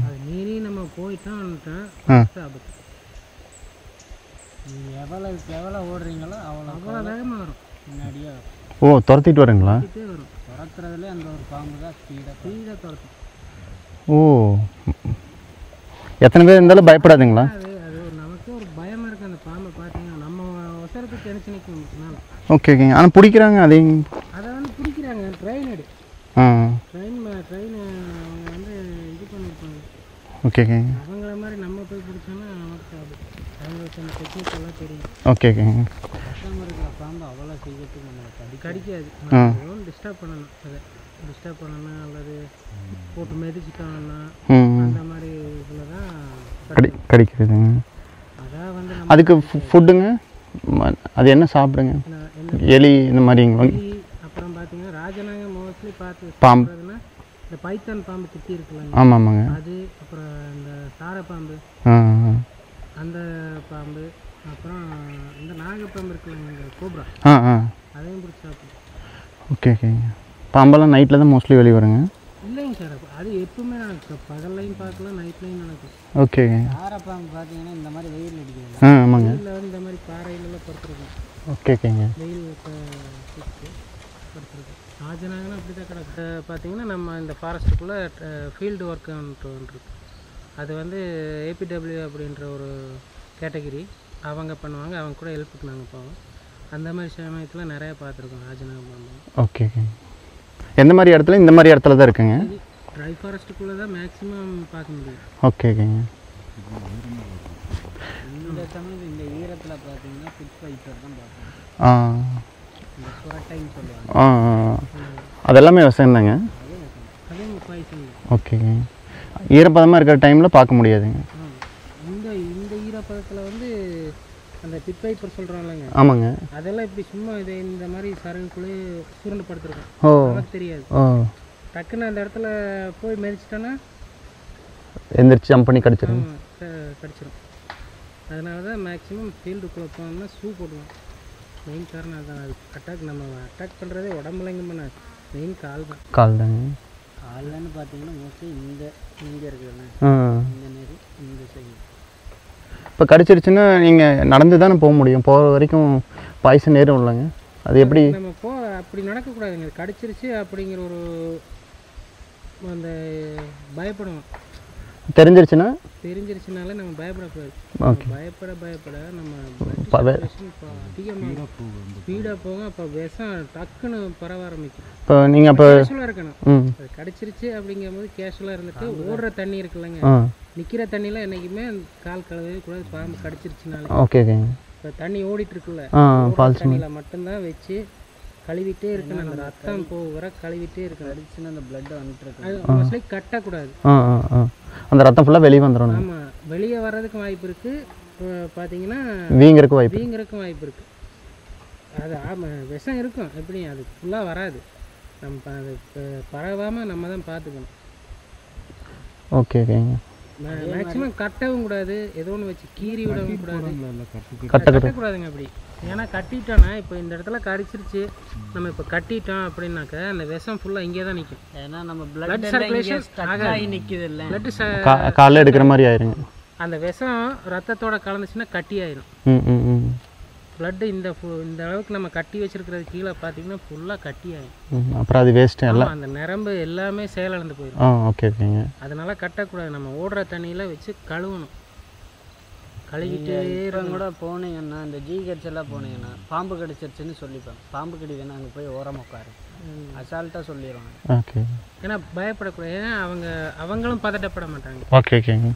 அது மீறி நம்ம போயிட்டோம்ட்டா ஆபத்து. நீங்கள் எவ்வளோ ஓடுறீங்களோ அவ்வளோ வேகமாக வரும். முன்னாடியே ஓ, துரத்திட்டு வருங்களா? வரும். துரத்துறதுலே அந்த ஒரு பாம்பு தான் ஸ்பீடாக துரத்தும். ஓ, எத்தனை பேர் இருந்தாலும் பயப்படாதுங்களா? அது ஒரு நமக்கு ஒரு பயமாக இருக்குது அந்த பாம்பை பார்த்தீங்கன்னா. நம்ம அவசரத்துக்கு தெரிச்சு நிற்கும். ஓகே ஓகேங்க. ஆனால் பிடிக்கிறாங்க அதையும். அதை வந்து பிடிக்கிறாங்க. ட்ரெயின் அவங்க வந்து இது பண்ணியிருப்பாங்க. ஓகே ஓகேங்க. அவங்கள மாதிரி நம்ம போய் பிடிச்சோன்னா நமக்கு ஆபத்து. அவங்களுக்கு அந்த டெக்னிக் எல்லாம் தெரியும். ஓகே ஓகேங்க. கஷ்டமாக இருக்கிற பாம்பு அவ்வளோ செய்யறதுக்கு நம்மளுக்கு கடிக்காது. டிஸ்டர்ப் பண்ணணும். அதை டிஸ்டர்ப் பண்ணணும் அல்லது போட்டு மெதிச்சிட்டோம்னா அந்த மாதிரி இதில் தான் கடிக்கிறதுங்க. அதான் வந்து அதுக்கு ஃபுட்டுங்க அது என்ன சாப்பிடுங்க? எலி இந்த மாதிரிங்களா? அப்புறம் பார்த்தீங்கன்னா ராஜநாகம் மோஸ்ட்லி பார்த்து பாம்பு, இந்த பைத்தான் பாம்பு குட்டி இருக்குல்லங்க, ஆமாம் ஆமாங்க, அது, அப்புறம் இந்த சாரப்பாம்பு அந்த பாம்பு, அப்புறம் இந்த நாகப்பாம்பு இருக்குல்லங்க, இந்த கோப்ரா, அதையும் பிடிச்சி சாப்பிடும். ஓகே ஓகேங்க. பாம்பெல்லாம் நைட்டில் தான் மோஸ்ட்லி வெளியே வருங்க? இல்லைங்க சார், அது எப்பவுமே நடக்கும், பகல்லையும் பார்க்கலாம், நைட்லையும் நடக்கும். ஓகே. சாரப்பாம்பு பார்த்தீங்கன்னா இந்த மாதிரி வெயில் அடிக்கிறது, ஆமாங்க, வெயிலில் வந்து இந்த மாதிரி பாறையிலலாம் படுத்துருக்கும். ஓகே ஓகேங்க. வெயில் படுத்துருக்கு. ராஜநாகனும் அப்படி தான் கிடக்கு. பார்த்தீங்கன்னா நம்ம இந்த ஃபாரஸ்ட்டுக்குள்ளே ஃபீல்டு ஒர்க்குன்ட்டு ஒன்று இருக்குது. அது வந்து ஏபிடபிள்யூ அப்படின்ற ஒரு கேட்டகிரி அவங்க பண்ணுவாங்க, அவங்க கூட ஹெல்ப்புக்கு நாங்கள் போவோம். அந்த மாதிரி சமயத்தில் நிறையா பார்த்துருக்கோம் ராஜநாகம் பாம்பு. Okay okay. எந்த மாதிரி இடத்துல? இந்த மாதிரி இடத்துல தான் இருக்குங்க. ட்ரை ஃபாரஸ்ட்டுக்குள்ளே தான் மேக்ஸிமம் பார்க்க முடியும். ஓகே ஓகேங்க. இந்த சமயம் இந்த ஈரத்தில் பார்த்தீங்கன்னா பிட் பைப்பர் தான் பார்ப்போம். இந்த சுரட்டைன்னு சொல்லுவாங்க. அதெல்லாமே விவசாயம் தாங்க. அதுவும் பாய்சன். ஓகேங்க. ஈரப்பதமாக இருக்கிற டைமில் பார்க்க முடியாதுங்க. இந்த ஈரப்பதத்தில் வந்து அந்த பிட் பைப்பர் சொல்கிறாங்களாங்க. ஆமாங்க. அதெல்லாம் இப்படி சும்மா இது இந்த மாதிரி சரங்குக்குள்ளே சுருண்டு படுத்துருக்கோம். நமக்கு தெரியாது. டக்குன்னு அந்த இடத்துல போய் மெதிச்சிட்டோன்னா எந்திரிச்சு ஜம்ப் பண்ணி கடிச்சிடும். அதனால தான் மேக்ஸிமம் ஃபீல்டுக்குள்ளே போனோம்னா ஷூ போடுவோம். மெயின் காரணம் அதுதான். அது நம்ம அட்டாக் பண்ணுறதே உடம்புலங்க பண்ண மெயின் கால் தான். கால் தாங்க. கால்லன்னு பார்த்தீங்கன்னா மோஸ்ட்லி இங்கே இருக்குதுல்ல, இந்த மாரி இந்த சைடு. இப்போ கடிச்சிருச்சுன்னா நீங்கள் நடந்து தானே போக முடியும், போகிற வரைக்கும் பாய்சன் ஏறும் இல்லைங்க, அது எப்படி? நம்ம அப்படி நடக்கக்கூடாதுங்க. கடிச்சிருச்சு அப்படிங்கிற ஒரு அந்த பயப்படுவோம். தெரிஞ்சிருச்சுனால நம்ம பயப்படக்கூடாது. பயப்பட நம்ம அதிகமாக ஸ்பீடாக போகும். அப்போ விஷம் டக்குன்னு பரவ ஆரம்பிக்கும். இப்போ நீங்கள் அப்போ கேஷுவலாக இருக்கணும். கடிச்சிருச்சு அப்படிங்கும் போது கேஷுவலாக இருந்துட்டு ஓடுற தண்ணி இருக்குல்லங்க, நிற்கிற தண்ணியில் என்றைக்குமே கால் கழுவவே கூடாது. பாம்பு கடிச்சிருச்சுனால. Okay okay. இப்போ தண்ணி ஓடிட்டு இருக்குல்ல, தண்ணியில் மட்டும்தான் வச்சு கழுவிட்டே இருக்கணும். அந்த ரத்தம் போகிற கழுவிட்டே இருக்கணும். அடிச்சுன்னா அந்த பிளட் வந்துட்டு இருக்கு. அது மோஸ்ட்லி கட்டக்கூடாது. அந்த ரத்தம் ஃபுல்லாக வெளியே வந்துடும். ஆமாம், வெளியே வர்றதுக்கும் வாய்ப்பு இருக்குது. பார்த்தீங்கன்னா வீங்கிறதுக்கும் வாய்ப்பு இருக்குது. அது ஆமாம், விஷம் இருக்கும், எப்படி அது ஃபுல்லாக வராது. நம்ம அது பரவாமல் நம்ம தான் பார்த்துக்கணும். ஓகே ஓகேங்க. மேக்ஸிமம் கட்டவும் கூடாது, ஏதோ ஒன்று வச்சு கீறி விடவும் கூடாது. கட்டக்கூடாதுங்க அப்படி. ஏன்னா கட்டிட்டோன்னா இப்போ இந்த இடத்துல கடிச்சிருச்சு, நம்ம இப்போ கட்டிட்டோம் அப்படின்னாக்க அந்த விஷம் ஃபுல்லாக இங்கே தான் நிற்கும். ஏன்னா நம்ம பிளட் சர்க்குலேஷன் ஆகி நிற்கிது இல்லை, பிளட் காலைல எடுக்கிற மாதிரி ஆயிருங்க. அந்த விஷம் ரத்தத்தோட கலந்துச்சுன்னா கட்டி ஆயிடும். பிளட்டு இந்த அளவுக்கு நம்ம கட்டி வச்சிருக்கிறது கீழே பார்த்தீங்கன்னா ஃபுல்லாக கட்டி ஆகிடும். அப்புறம் அது வேஸ்ட்டு எல்லாம், அந்த நரம்பு எல்லாமே செயலிழந்து போயிடும். ஓகே ஓகேங்க. அதனால கட்டக்கூடாது. நம்ம ஓடுற தண்ணியில் வச்சு கழுவணும். கழுவிட்டே கூட போனீங்கன்னா இந்த ஜிஹெச் எல்லாம் போனீங்கன்னா பாம்பு கடிச்சிருச்சுன்னு சொல்லிப்பேன். பாம்பு கடி வேணா அங்கே போய் ஓரமாக உட்காரு, அசால்ட்டாக சொல்லிடுவாங்க. ஓகே. ஏன்னா பயப்படக்கூடாது. ஏன்னா அவங்களும் பதட்டப்பட மாட்டாங்க. ஓகே ஓகேங்க.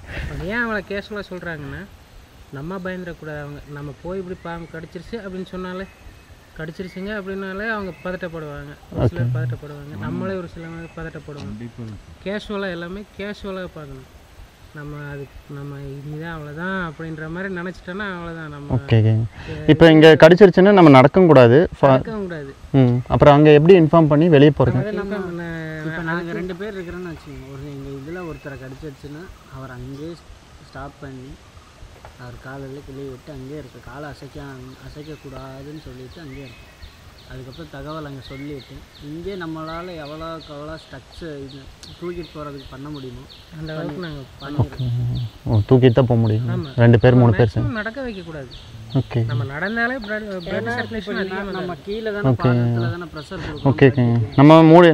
ஏன் அவங்கள கேஷுவலாக சொல்கிறாங்கன்னா நம்ம பயந்துடக்கூடாது. அவங்க நம்ம போய் இப்படி பாம்பு கடிச்சிருச்சு அப்படின்னு சொன்னாலே, கடிச்சிருச்சுங்க அப்படின்னாலே அவங்க பதட்டப்படுவாங்க. ஒரு சிலர் பதட்டப்படுவாங்க, நம்மளே ஒரு சிலவங்க பதட்டப்படுவாங்க. கேஷுவலாக எல்லாமே கேஷுவலாக பார்க்கணும். நம்ம இதுதான் அவ்வளோதான் அப்படின்ற மாதிரி நினச்சிட்டோன்னா அவ்வளோதான். நம்ம ஓகே. இப்போ இங்கே கடிச்சிருச்சுன்னா நம்ம நடக்கவும் கூடாது. அப்புறம் அங்கே எப்படி இன்ஃபார்ம் பண்ணி வெளியே போகிறோம்? இப்போ நாங்கள் 2 பேர் இருக்கிறோன்னு வச்சுக்கோங்க. எங்கள் இதில் ஒருத்தரை கடிச்சிருச்சுன்னா அவர் அங்கேயே ஸ்டாப் பண்ணி அவர் காலையில் கிளி விட்டு அங்கேயே இருக்குது. காலை அசைக்கக்கூடாதுன்னு சொல்லிவிட்டு அங்கேயே இருக்கும். அதுக்கப்புறம் தகவல் அங்கே சொல்லிவிட்டு இங்கே நம்மளால் எவ்வளோ ஸ்ட்ரக்சர் இது தூக்கிட்டு போகிறதுக்கு பண்ண முடியுமோ அந்த அளவுக்கு நாங்கள் பண்ணிடுறோம். தூக்கிட்டு தான் போக முடியும். 2 பேர் 3 பேர் நடக்க வைக்கக்கூடாது. ஓகே. நம்ம நடந்தாலே பிளட் சர்க்குலேஷன் அதிகமாக நம்ம கீழே தானே பாதத்தில் தானே ப்ரெஷர் கொடுக்கும். Okay okay.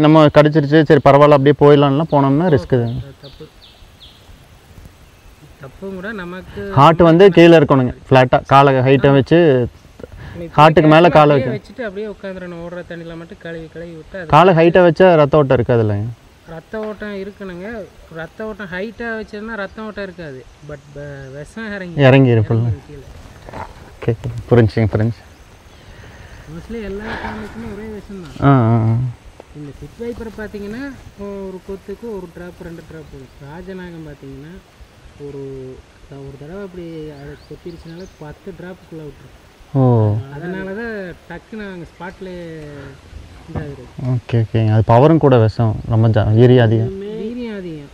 நம்ம கடிச்சிருச்சு சரி பரவாயில்ல அப்படியே போயிடலாம்லாம் போனோம்னா ரிஸ்க்கு தான். தப்பும் கூட. நமக்கு ஹார்ட் வந்து கீழே இருக்கணுங்க, ஃப்ளாட்டாக காலை ஹைட்டாக வச்சு ஹார்ட்டுக்கு மேலே காலை வச்சுட்டு அப்படியே உட்காந்துடணும். ஓடுற தண்ணியில் மட்டும் கழுவி விட்டு காலை ஹைட்டாக வச்சா ரத்த ஓட்டம் இருக்காது இல்லைங்க? ரத்த ஓட்டம் இருக்குனுங்க. ரத்த ஓட்டம் ஹைட்டாக வச்சிருந்தா ரத்த ஓட்டம் இருக்காது, பட் விஷம் இறங்கி இருப்பல. ஓகே புரிஞ்சுங்க. மோஸ்ட்லி எல்லா பாம்புக்குமே ஒரே விஷம் தான். இந்த பிட் வைப்பரை பார்த்தீங்கன்னா ஒரு கொத்துக்கு 1 ட்ராப் 2 ட்ராப் வரும். ராஜநாகம் பார்த்தீங்கன்னா ஒரு ஒரு தடவை அப்படி அது கொத்திருச்சுனால 10 ட்ராப்புக்குள்ளே விட்டுரும். ஓ அதனால தான் டக்குன்னு அங்கே ஸ்பாட்லேயே இதாகுது. Okay okay. அது பவரும் கூட விஷம் ரொம்ப வீரியம் அதிகம். வீரியம் அதிகம்.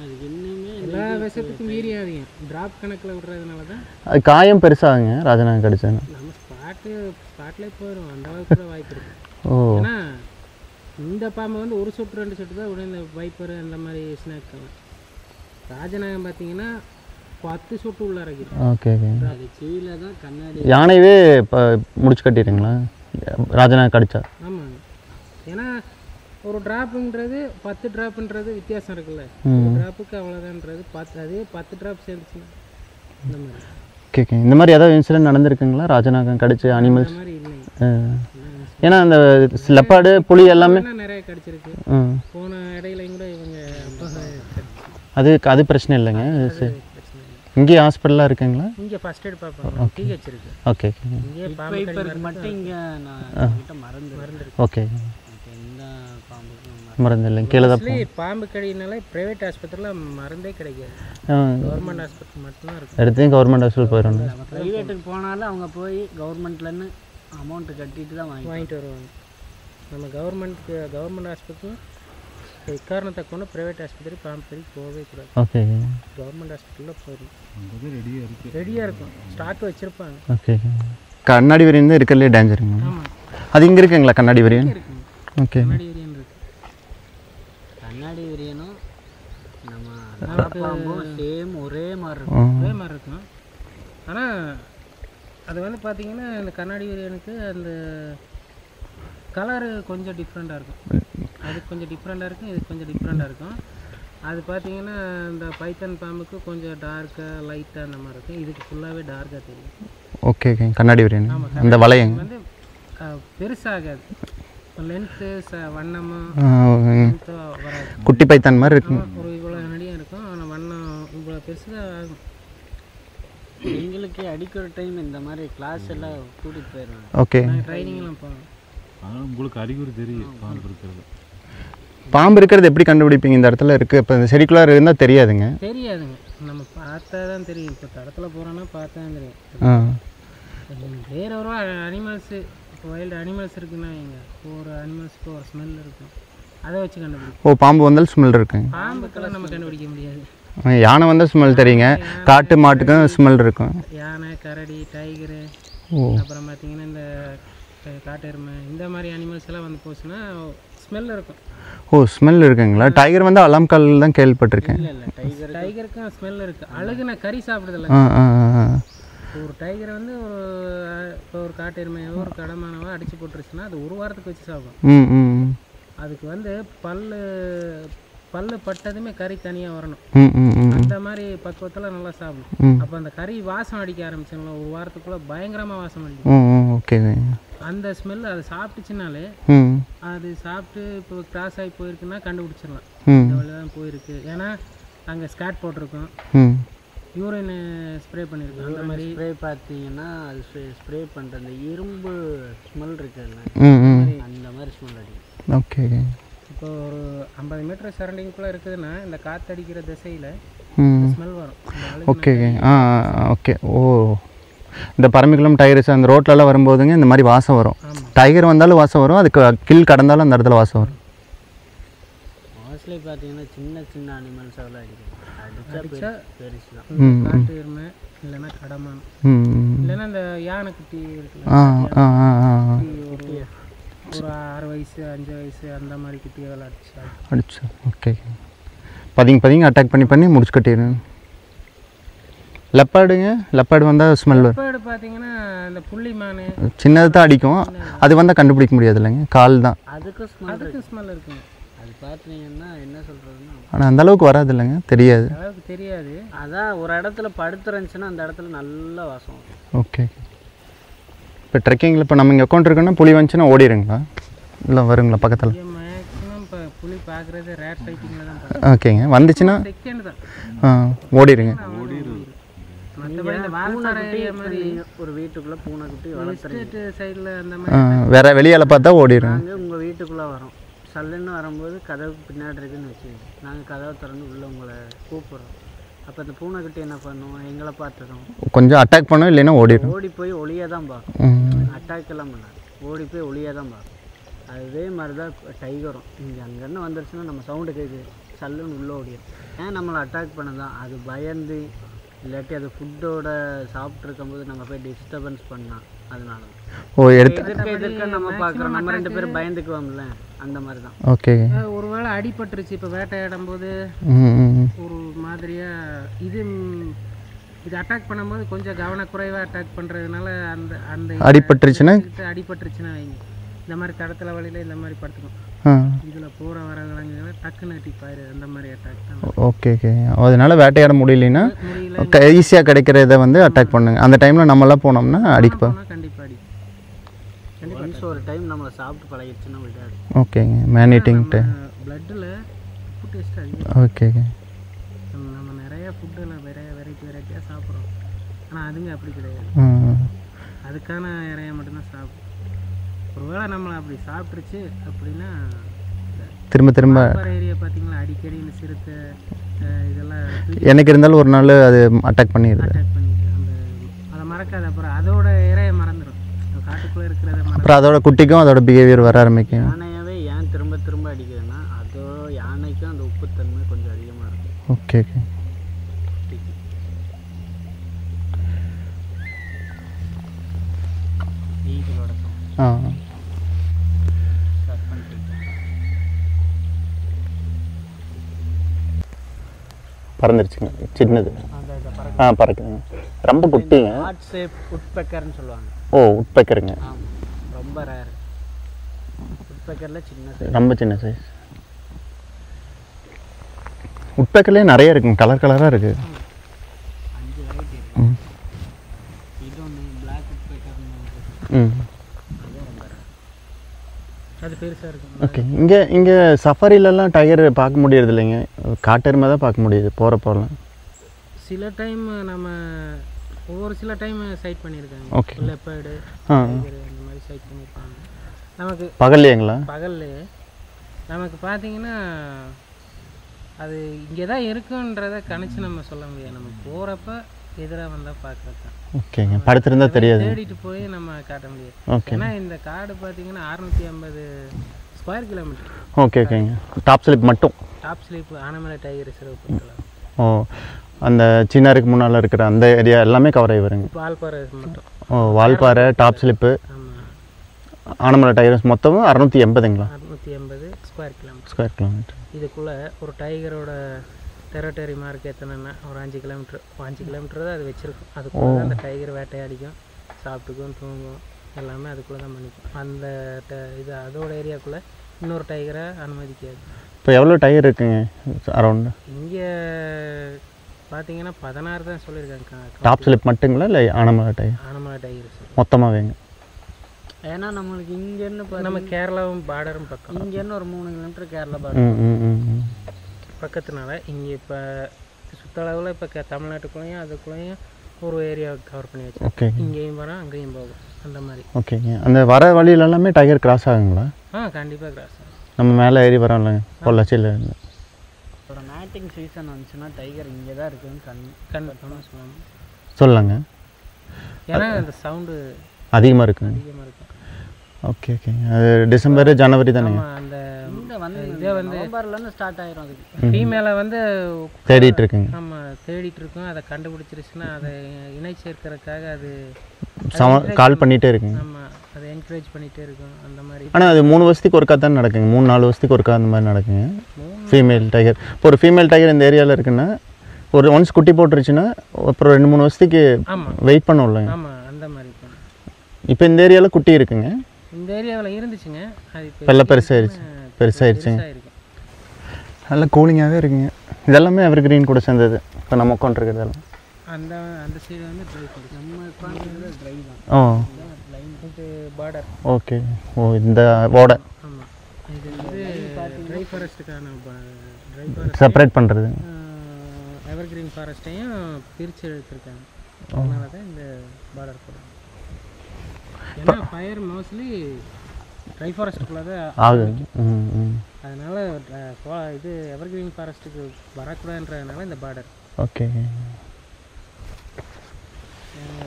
அதுக்கு இன்னுமே எல்லா விஷத்துக்கும் வீரியம் அதிகம். ட்ராப் கணக்கில் விடுறதுனால தான் அது காயம் பெருசாகுங்க ராஜநாகம் கடிச்சதுன்னா. நம்ம ஸ்பாட்லேயே போயிடும். அந்த அளவுக்கு கூட வாய்ப்பு இருக்குது. ஓ ஏன்னா இந்த பாம்பு வந்து ஒரு சொட்டு 2 சொட்டு தான் உடனே இந்த வைப்பர் அந்த மாதிரி ஸ்நாக்ஸ். ராஜநாகம் பார்த்தீங்கன்னா 10 சொட்டு உள்ள இறக்கிடும். Okay okay. அது கீழே தான் கண்ணாடி. யானையவே இப்போ முடிச்சு கட்டிடுங்களா ராஜநாகம் கடிச்சா? ஆமாங்க. ஏன்னா ஒரு ட்ராப்புன்றது 10 ட்ராப்புன்றது வித்தியாசம் இருக்குல்ல. ஒரு ட்ராப்புக்கு அவ்வளோதான்றது 10 ட்ராப் சேர்ந்துச்சுன்னா இந்த மாதிரி. Okay okay. இந்த மாதிரி ஏதாவது இன்சிடென்ட் நடந்திருக்குங்களா ராஜநாகம் கடிச்ச அனிமல்ஸ்? இந்த மாதிரி இல்லைங்க. ஏன்னா அந்த லெப்பாடு புலி எல்லாமே நிறைய கடிச்சிருக்கு. போன இடையிலையும் கூட இவங்க அது பிரச்சனை இல்லைங்க. சரி, இங்கே ஹாஸ்பிட்டலாக இருக்குங்களா? இங்கே ஃபர்ஸ்ட் எய்ட் பார்ப்பாங்க. டிஹெச் இருக்கு. Okay okay. இங்கே பாம்பு மட்டும் இங்கே நான் மருந்து ஓகே. மருந்து இல்லைங்க கீழே தான். பாம்பு கடினால ப்ரைவேட் ஆஸ்பத்திரியில் மருந்தே கிடைக்காது. கவர்மெண்ட் ஹாஸ்பிட்டல் மட்டும்தான் இருக்கும். எடுத்து கவர்மெண்ட் ஹாஸ்பிட்டல் போயிடணும். ப்ரைவேட்டுக்கு போனாலும் அவங்க போய் கவர்மெண்ட்லேருந்து அமௌண்ட்டு கட்டிட்டு தான் வாங்கிட்டு வருவாங்க. நம்ம கவர்மெண்ட் ஹாஸ்பிட்டலும் இக்காரணத்தை கொண்டு ப்ரைவேட் ஆஸ்பத்திரி பாம்பு கறி போகவே கூடாது. ஓகே. கவர்மெண்ட் ஹாஸ்பிட்டலில் போயிடும். ரெடியாக இருக்கும். ஸ்டாக் வச்சுருப்பாங்க. ஓகே. கண்ணாடி விரியன் தான் இருக்கிறதுலே டேஞ்சருங்க. ஆமாம். அது இங்கே இருக்குங்களா கண்ணாடி விரியன்? ஓகே. கண்ணாடி விரியன் இருக்குது. கண்ணாடி விரியனும் நம்ம பாம்பும் சேம் ஒரே மாதிரி இருக்கும். ஆனால் அது வந்து பார்த்திங்கன்னா இந்த கண்ணாடி விரியனுக்கு அந்த கலரு கொஞ்சம் டிஃப்ரெண்ட்டாக இருக்கும். அது கொஞ்சம் டிஃப்ரெண்ட்டாக இருக்கும், இது கொஞ்சம் டிஃப்ரெண்ட்டாக இருக்கும். அது பார்த்திங்கன்னா இந்த பைத்தன் பாம்புக்கு கொஞ்சம் டார்க்காக லைட்டாக அந்த மாதிரி இருக்கும். இதுக்கு ஃபுல்லாகவே டார்க்காக தெரியும். Okay okay. கண்ணாடி விரியன் அந்த வளையங்க வந்து பெருசாகாது. லென்த்து வண்ணமும் வராது. குட்டி பைத்தான் மாதிரி இருக்கும். ஒரு இவ்வளோ நடியாக இருக்கும். ஆனால் வண்ணம் இவ்வளோ பெருசாக ஆகும். எங்களுக்கு அடிக்கிற டைம் இந்த மாதிரி கிளாஸ் எல்லாம் கூட்டிகிட்டு போயிடுவாங்க. ஓகே. ட்ரைனிங்லாம் போவோம். ஆனால் உங்களுக்கு அறிகுறி தெரியும் பாம்பு இருக்கிறது. பாம்பு இருக்கிறது எப்படி கண்டுபிடிப்பீங்க? இந்த இடத்துல இருக்குது. இப்போ இந்த செடிக்குள்ளார இருந்தால் தெரியாதுங்க. தெரியாதுங்க. நம்ம பார்த்தா தான் தெரியும். இப்போ தடத்தில் போகிறோன்னா பார்த்தா தான் தெரியும். வேறு ஒரு அனிமல்ஸு இப்போ வைல்டு அனிமல்ஸ் இருக்குன்னா இங்கே ஒரு அனிமல்ஸ்க்கு ஒரு ஸ்மெல் இருக்கும். அதை வச்சு கண்டுபிடிக்கும். ஓ பாம்பு வந்தாலும் ஸ்மெல் இருக்குங்க. பாம்புக்கெல்லாம் நம்ம கண்டுபிடிக்க முடியாது. யானை வந்தால் ஸ்மெல் தெரியுங்க. காட்டு மாட்டுக்கும் ஸ்மெல் இருக்கும். யானை, கரடி, டைகரு, அப்புறம் பார்த்தீங்கன்னா இந்த காட்டு எருமை, இந்த மாதிரி அனிமல்ஸ் எல்லாம் வந்து போச்சுன்னா ஸ்மெல் இருக்கும். ஓ ஸ்மெல் இருக்குங்களா? டைகர் வந்து அலாம் கால் தான் கேள்விப்பட்டிருக்கேன். இல்லை டைகருக்கும் ஸ்மெல் இருக்குது. அழகுனா கறி சாப்பிடுதில்ல. ஒரு டைகரை வந்து இப்போ ஒரு காட்டு எருமையோ ஒரு கடமானவோ அடித்து போட்டுருச்சுன்னா அது ஒரு வாரத்துக்கு வச்சு சாப்பிடும். அதுக்கு வந்து பல்லு பட்டதுமே கறி தனியாக வரணும். அந்த மாதிரி பக்குவத்தில் நல்லா சாப்பிடும். அப்போ அந்த கறி வாசம் அடிக்க ஆரம்பிச்சோம்ல ஒரு வாரத்துக்குள்ளே பயங்கரமாக வாசம் அடிக்கும். ஓகே. அந்த ஸ்மெல் அதை சாப்பிட்டுச்சுனாலே அது சாப்பிட்டு இப்போ கிராஸ் ஆகி போயிருக்குன்னா கண்டுபிடிச்சிடலாம் இந்த வழியாக தான் போயிருக்கு. ஏன்னா அங்கே ஸ்காட் போட்டிருக்கோம், யூரின் ஸ்ப்ரே பண்ணியிருக்கோம். அந்த மாதிரி ஸ்ப்ரே பார்த்தீங்கன்னா அது ஸ்ப்ரே பண்ணுற அந்த இரும்பு ஸ்மெல் இருக்குல்ல அந்த மாதிரி ஸ்மெல் அடிக்கும். ஓகே. இப்போ ஒரு 50 மீட்டர் சரௌண்டிங்குள்ளே இருக்குதுன்னா இந்த காற்றடிக்கிற திசையில் ஸ்மெல் வரும். Okay okay. ஓ இந்த பரம்பிக்குளம் டைகர்ஸ் அந்த ரோட்லலாம் வரும்போதுங்க இந்த மாதிரி வாசம் வரும். டைகர் வந்தாலும் வாசம் வரும், அதுக்கு கில் கடந்தாலும் அந்த இடத்துல வாசம் வரும். மோஸ்ட்லி பார்த்தீங்கன்னா சின்ன சின்ன அனிமல்ஸ் எல்லாம் அடிச்சா பெருசு தான். காட்டு எருமை இல்லைன்னா கடமான் இல்லைன்னா இந்த யானை குட்டி இருக்குல்ல, ஒரு 6 வயசு 5 வயசு அந்த மாதிரி குட்டிகளை அடிச்சா. ஓகே. பதிங்க அட்டாக் பண்ணி முடிச்சு கட்டிடுங்க. லெப்பாடு வந்தால் ஸ்மெல் வரும். லெப்பாடு பார்த்தீங்கன்னா இந்த புள்ளி மான் சின்னது தான் அடிக்கும். அது வந்தால் கண்டுபிடிக்க முடியாது இல்லைங்க, கால் தான். அதுக்கும் ஸ்மெல் இருக்குங்க. அது பார்த்தீங்கன்னா என்ன சொல்கிறதுன்னா ஆனால் அந்த அளவுக்கு வராது இல்லைங்க, தெரியாது. அளவுக்கு தெரியாது. அதான் ஒரு இடத்துல படுத்துருந்துச்சுன்னா அந்த இடத்துல நல்ல வாசம். ஓகே. இப்போ ட்ரெக்கிங்கில் இப்போ நம்ம இங்கே அக்கௌண்ட் இருக்குன்னா புலி வந்துச்சுன்னா ஓடிடுங்களா இல்லை வருங்களா பக்கத்தில்? மேக்ஸிமம் இப்போ புலி பார்க்குறது ரேர் சைட்டிங்கில் தான். ஓகேங்க. வந்துச்சுன்னா செகண்ட் தான் ஓடிடுங்க. மற்றபடி இந்த வால்பாறை மாதிரி ஒரு வீட்டுக்குள்ளே பூனைக்குட்டி வளர்த்துட்டு சைடில் அந்த மாதிரி வேற வெளியால் பார்த்தா ஓடிடுங்க. நாங்கள் உங்கள் வீட்டுக்குள்ளே வரோம், சல்லுன்னு வரும்போது கதவுக்கு பின்னாடி இருக்குன்னு வச்சுக்கோங்க, நாங்கள் கதவை திறந்து உள்ளே உங்களை கூப்பிட்றோம். அப்போ இந்த பூனைக்குட்டி என்ன பண்ணுவோம், எங்களை பார்த்துடும், கொஞ்சம் அட்டாக் பண்ணும், இல்லைன்னா ஓடிடும். ஓடி போய் ஒளியாக தான் பார்க்கும், அட்டாக் எல்லாம் பண்ணாது, ஓடி போய் ஒளியாக தான் பார்க்கும். அதே மாதிரி தான் டைகரும். இங்கே அங்கேருந்து வந்துருச்சுன்னா நம்ம சவுண்டு கேட்குது, சல்லுன்னு உள்ளே ஓடிடும். ஏன் நம்மளை அட்டாக் பண்ண தான், அது பயந்து இல்லாட்டி அது ஃபுட்டோட சாப்பிட்டு இருக்கும்போது நம்ம போய் டிஸ்டர்பன்ஸ் பண்ணால் அதனால தான். எதிர்க்க நம்ம பார்க்குறோம், நம்ம 2 பேரும் பயந்துக்குவோம்ல, அந்த மாதிரி தான். ஓகே. ஒருவேளை அடிபட்டுருச்சு, இப்போ வேட்டையாடும் போது ஒரு மாதிரியாக இது அட்டாக் பண்ணும்போது கொஞ்சம் கவனக்குறைவாக அட்டாக் பண்ணுறதுனால அந்த அடிபட்டுருச்சுன்னா வைங்க, இந்த மாதிரி தடத்துல வழியில் இந்த மாதிரி படுத்துக்கும். இதில் போகிற வர விலங்குகளை டக்குன்னு டிப்பாயிரு, அந்த மாதிரி அட்டாக் தான். Okay okay. அதனால வேட்டையாட முடியலன்னா ஈஸியாக கிடைக்கிற இதை வந்து அட்டாக் பண்ணுங்க. அந்த டைமில் நம்மளாம் போனோம்னா அடிப்போம். கண்டிப்பாக கண்டிப்பாக ஒரு டைம் நம்மளை சாப்பிட்டு பழகிடுச்சுன்னா விடாது. ஓகேங்க. மேன் ஈட்டிங் பிளட்டில் ஃபுட் டேஸ்ட் அதிகம். ஓகே. நம்ம நிறையா ஃபுட்டில் வெரைட்டியாக சாப்பிட்றோம், ஆனால் அதுங்க அப்படி கிடையாது. அதுக்கான இறைய மட்டும்தான் சாப்பிடும். ஒருவேளை நம்மளை அப்படி சாப்பிட்ருச்சு அப்படின்னா திரும்ப ஏரியா பார்த்தீங்களா, அடிக்கடி இந்த சிறுத்தை இதெல்லாம் எனக்கு இருந்தாலும் ஒரு நாள் அது அட்டாக் பண்ணிடுது. அட்டாக் பண்ணிட்டு அதை மறக்காது. அப்புறம் அதோட இறைய மறந்துடும், காட்டுக்குள்ளே இருக்கிறத அப்புறம் அதோட குட்டிக்கும் அதோட பிஹேவியர் வர ஆரம்பிக்கும். யானையாவே ஏன் திரும்ப அடிக்குதுன்னா அதோ யானைக்கும் அந்த உப்புத்தன்மை கொஞ்சம் அதிகமாக இருக்கும். Okay okay. பறந்துருச்சுங்க, சின்னது. பறக்குதுங்க, ரொம்ப குட்டிங்க. ஹார்ட் ஷேப் உட்பெக்கர்னு சொல்லுவாங்க. ஓ, உட்பெக்கருங்க. ஆமாம், ரொம்ப ரேர். உட்பெக்கரில் சின்ன சைஸ், ரொம்ப சின்ன சைஸ். உட்பெக்கர்லேயே நிறைய இருக்குங்க, கலர் கலராக இருக்குது. 5 வெரைட்டி இருக்கு. இது ஒன்று பிளாக் உட்பெக்கர்னு. அது பெருசாக இருக்கும். ஓகே. இங்கே சஃபாரிலெலாம் டைகர் பார்க்க முடியறது இல்லைங்க, காட்டெருமை தான் பார்க்க முடியுது போகிறப்போலாம். சில டைம் நம்ம சில டைம் சைட் பண்ணியிருக்காங்க. ஓகே. லெப்பர்டு இந்த மாதிரி சைட் பண்ணியிருக்காங்க. நமக்கு பகல்லைங்களா? பகல்லையே நமக்கு பார்த்தீங்கன்னா அது இங்கே தான் இருக்குன்றதை கணிச்சு நம்ம சொல்ல முடியாது. நம்ம போகிறப்ப எதிராக வந்தால் பார்க்குறது தான். ஓகேங்க. படுத்திருந்தா தெரியாது, தேடிட்டு போய் நம்ம காட்ட முடியாது. ஓகே. ஏன்னா இந்த காடு பார்த்தீங்கன்னா 650 ஸ்கொயர் கிலோமீட்டர். ஓகே ஓகேங்க. டாப் ஸ்லிப் மட்டும்? Top slip Anamalai tiger reserve பொறுத்தலாம். ஓ, அந்த சின்னாருக்கு முன்னால் இருக்கிற அந்த ஏரியா எல்லாமே கவர் ஆகி வருங்க? வால்பாறை மட்டும். ஓ, Valparai, top slip, Anamalai tigers மொத்தமும் 680ங்களா? 680 ஸ்கொயர் கிலோமீட்டர். இதுக்குள்ளே ஒரு டைகரோட டெரிட்டரி மார்க் எத்தனைன்னா ஒரு 5 கிலோமீட்டர். 5 கிலோமீட்டர் தான் அது வச்சுருக்கும். அதுக்குள்ளே அந்த டைகர் வேட்டையாடிக்கும், சாப்பிட்டுக்கும், தூங்கும், எல்லாமே அதுக்குள்ளே தான் பண்ணிக்கும். அந்த இது அதோட ஏரியாக்குள்ளே இன்னொரு டைகரை அனுமதிக்காது. இப்போ எவ்வளோ டைகர் இருக்குங்க அரௌண்டு? இங்கே பார்த்தீங்கன்னா 16 தான் சொல்லியிருக்காங்க. டாப் ஸ்லிப் மட்டுங்களா இல்லை ஆனமலை டைகர்? ஆனமலை டைகர் மொத்தமாக வேங்க. ஏன்னா நம்மளுக்கு இங்கேருந்து நம்ம கேரளாவும் பார்டரும் பக்கம், இங்கேருந்து ஒரு 3 கிலோமீட்டர் கேரளா பார்டர் பக்கத்துனால இங்கே இப்போ சுற்றளவில் இப்போ தமிழ்நாட்டுக்குள்ளேயும் அதுக்குள்ளேயும் ஒரு ஏரியா கவர் பண்ணி வச்சு. ஓகே. இங்கேயும் போகிறோம், அங்கேயும் போகும், அந்த மாதிரி. ஓகேங்க. அந்த வர வழியில எல்லாமே டைகர் கிராஸ் ஆகுங்களா? கண்டிப்பாக கிராஸ் ஆகும். நம்ம மேலே ஏறி வரோம்ல பொள்ளாச்சியில் இருந்து. இதோட மேட்டிங் சீசன் வந்துச்சுன்னா டைகர் இங்கே தான் இருக்குதுன்னு கண்டிப்பாக சொல்லலாம். சொல்லலாங்க, ஏன்னா அந்த சவுண்டு அதிகமாக இருக்குங்க. ஓகே ஓகேங்க. அது டிசம்பர் ஜனவரி தானே? அந்த இதே வந்து நவம்பர்லேருந்து ஸ்டார்ட் ஆயிரும். அதுக்கு ஃபீமேலை வந்து தேடிட்டு இருக்குங்க. ஆமாம், தேடிட்டு இருக்கோம். அதை கண்டுபிடிச்சிருச்சுன்னா அதை இணை சேர்க்கறதுக்காக அது கால் பண்ணிகிட்டே இருக்குங்க. ஆமாம், அதை என்கரேஜ் பண்ணிகிட்டே இருக்கும், அந்த மாதிரி. ஆனால் அது 3 வருஷத்துக்கு ஒருக்கா தான் நடக்குங்க, 3-4 வருஷத்துக்கு ஒருக்கா அந்த மாதிரி நடக்குங்க ஃபீமேல் டைகர். இப்போ ஒரு ஃபீமேல் டைகர் இந்த ஏரியாவில் இருக்குன்னா ஒரு ஒன்ஸ் குட்டி போட்டுருச்சுன்னா அப்புறம் 2-3 வருஷத்துக்கு வெயிட் பண்ண இல்லைங்க? ஆமாம், அந்த மாதிரி. இப்போ இந்த ஏரியாவில் குட்டி இருக்குங்க, இந்த ஏரியாவில் இருந்துச்சுங்க, அது இப்போ பெருசாகிடுச்சுங்க. நல்ல கூலிங்காகவே இருக்குங்க. இதெல்லாமே எவர் கிரீன் கூட சேர்ந்தது. இப்போ நம்ம உட்காந்துருக்கிறதெல்லாம் அந்த சைடு வந்து ட்ரை பண்ணி நம்ம உட்காந்துருக்கிறது ட்ரை தான். ஓ, இது பார்டர். ஓகே. ஓ, இந்த ஓடை. ஆமாம், இது வந்து ட்ரை ஃபாரஸ்ட்டுக்கான ட்ரை ஃபாரஸ்ட் செப்பரேட் பண்ணுறது. எவர் கிரீன் ஃபாரஸ்ட்டையும் பிரித்து எடுத்துருக்காங்க. அதனால தான் இந்த பார்டர் போடுறாங்க. ஏன்னா ஃபயர் மோஸ்ட்லி ட்ரை ஃபாரஸ்ட்டுக்குள்ளே தான் ஆகுது. அதனால் இது எவர்கிரீன் ஃபாரஸ்ட்டுக்கு வரக்கூடாதுன்றதுனால இந்த பார்டர். ஓகே.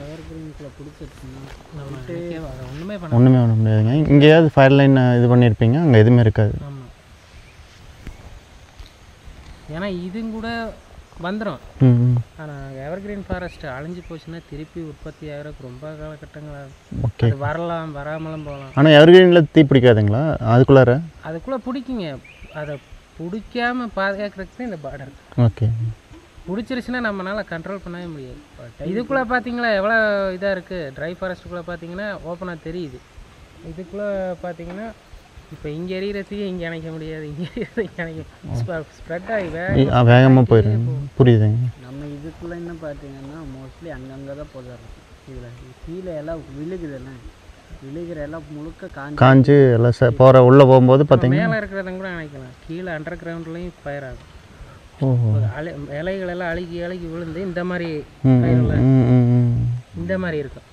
எவர்கிரீனுக்குள்ள பிடிச்சிருக்குன்னா ஒன்றுமே ஒன்றுமே பண்ண முடியாதுங்க. இங்கேயாவது ஃபயர் லைன் இது பண்ணியிருப்பீங்க, அங்கே எதுவுமே இருக்காது. ஆமாம், ஏன்னா இதுவும் கூட வந்துடும். ஆனால் எவர்கிரீன் ஃபாரஸ்ட் அழிஞ்சு போச்சுன்னா திருப்பி உற்பத்தி ஆகிறதுக்கு ரொம்ப காலகட்டங்கள் ஆகும். ஓகே. அது வரலாம், வராமலும் போகலாம். ஆனால் எவர்கிரீனில் தீ பிடிக்காதுங்களா அதுக்குள்ளார? அதுக்குள்ளே பிடிக்குங்க. அதை பிடிக்காமல் பாதுகாக்கிறதுக்கு இந்த பார்டர். ஓகே. பிடிச்சிருச்சுன்னா நம்மளால் கண்ட்ரோல் பண்ணவே முடியாது. இதுக்குள்ளே பார்த்தீங்களா எவ்வளோ இதாக இருக்குது. ட்ரை ஃபாரஸ்ட்டுக்குள்ளே பார்த்தீங்கன்னா ஓப்பனாக தெரியுது. இதுக்குள்ளே பார்த்தீங்கன்னா இப்போ இங்கே எரியிறதையே இங்கே அணைக்க முடியாது, இங்கே எரியிறதை இங்கே அணைக்க ஸ்ப்ரெட் ஆகி வேகமாக போயிடுங்க. புரியுதுங்க. நம்ம இதுக்குள்ளே என்ன பார்த்தீங்கன்னா மோஸ்ட்லி அங்கங்கே தான் போதும். இதில் கீழே எல்லாம் விழுகுதுல்ல, விழுகிற எல்லாம் முழுக்க காஞ்சு எல்லாம் போகிற உள்ளே போகும்போது பார்த்தீங்கன்னா மேலே இருக்கிறதும் கூட அணைக்கலாம். கீழே அண்டர் கிரவுண்ட்லேயும் ஃபயர் ஆகும். இலைகள் எல்லாம் அழுகி விழுந்து இந்த மாதிரி இந்த மாதிரி இருக்கும்.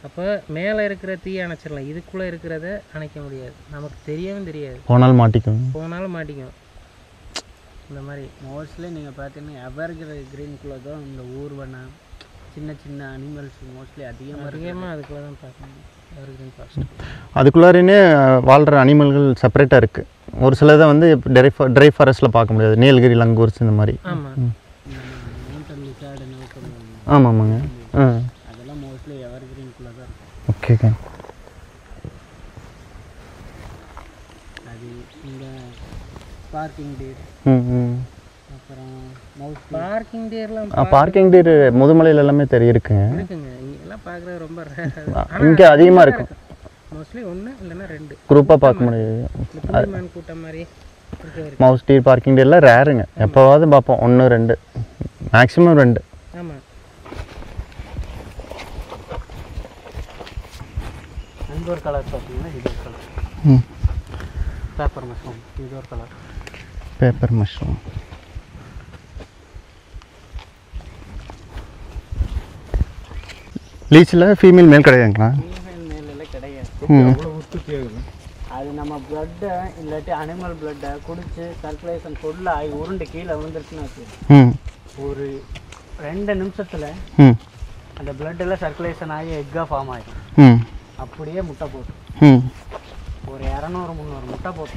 அப்போ மேலே இருக்கிற தீயை அணைச்சிடலாம், இதுக்குள்ளே இருக்கிறத அணைக்க முடியாது. நமக்கு தெரியவும் தெரியாது, போனாலும் மாட்டிக்கும். இந்த மாதிரி மோஸ்ட்லி நீங்கள் பார்த்தீங்கன்னா எவர்கிரீனுக்குள்ளே தான் இந்த ஊர்வன சின்ன சின்ன அனிமல்ஸ் மோஸ்ட்லி அதிகமாக அதுக்குள்ளே தான் பார்க்கணும். எவர்கிரீன் ஃபாரஸ்ட் அதுக்குள்ளாரே வாழ்கிற அனிமல்கள் செப்பரேட்டாக இருக்குது. ஒரு சிலதை வந்து ட்ரை ஃபாரஸ்ட்டில் பார்க்க முடியாது. நீலகிரி, லங்கூர்ஸ் இந்த மாதிரி. ஆமாம், ஆமாங்க. அதெல்லாம் மோஸ்ட்லி எவர்கிரீனுக்குள்ளே தான் இருக்கும். ஓகே. அது இங்கே பார்க்கிங் டீர், அப்புறம் பார்க்கிங் டீர்லாம் பார்க்கிங் டீர் முதுமலையில் எல்லாமே இருக்குங்க. இங்கெல்லாம் பார்க்குறது ரொம்ப இங்கே அதிகமாக இருக்கும். மோஸ்ட்லி ஒன்று இல்லைன்னா 2 குரூப்பாக பார்க்க முடியாது. கூட்டம் மாதிரி மவுஸ் டீர், பார்க்கிங் டீர்லாம் ரேருங்க. எப்போவாவது பார்ப்போம், 1 2, மேக்ஸிமம் 2. ஆமாம். அந்த ஒரு கலர் பார்த்தீங்கன்னா இது ஒரு கலர் பேப்பர் மஷ்ரூம். இது ஒரு கலர் பேப்பர் மஷ்ரூம். லீச்சில் ஃபீமேல் மேல் கிடையாதுங்களா? ஃபீமேல் மேலெல்லாம் கிடையாது. அது நம்ம பிளட்டை இல்லாட்டி அனிமல் பிளட்டை குடிச்சு சர்க்குலேஷன் ஃபுல்லாக ஆகி உருண்டு கீழே விழுந்துருச்சுன்னு வச்சு ஒரு 2 நிமிஷத்தில் அந்த பிளட்டெல்லாம் சர்க்குலேஷன் ஆகி எக்காக ஃபார்ம் ஆகிடும். அப்படியே முட்டை போட்டு ஒரு 200-300 முட்டை போட்டு.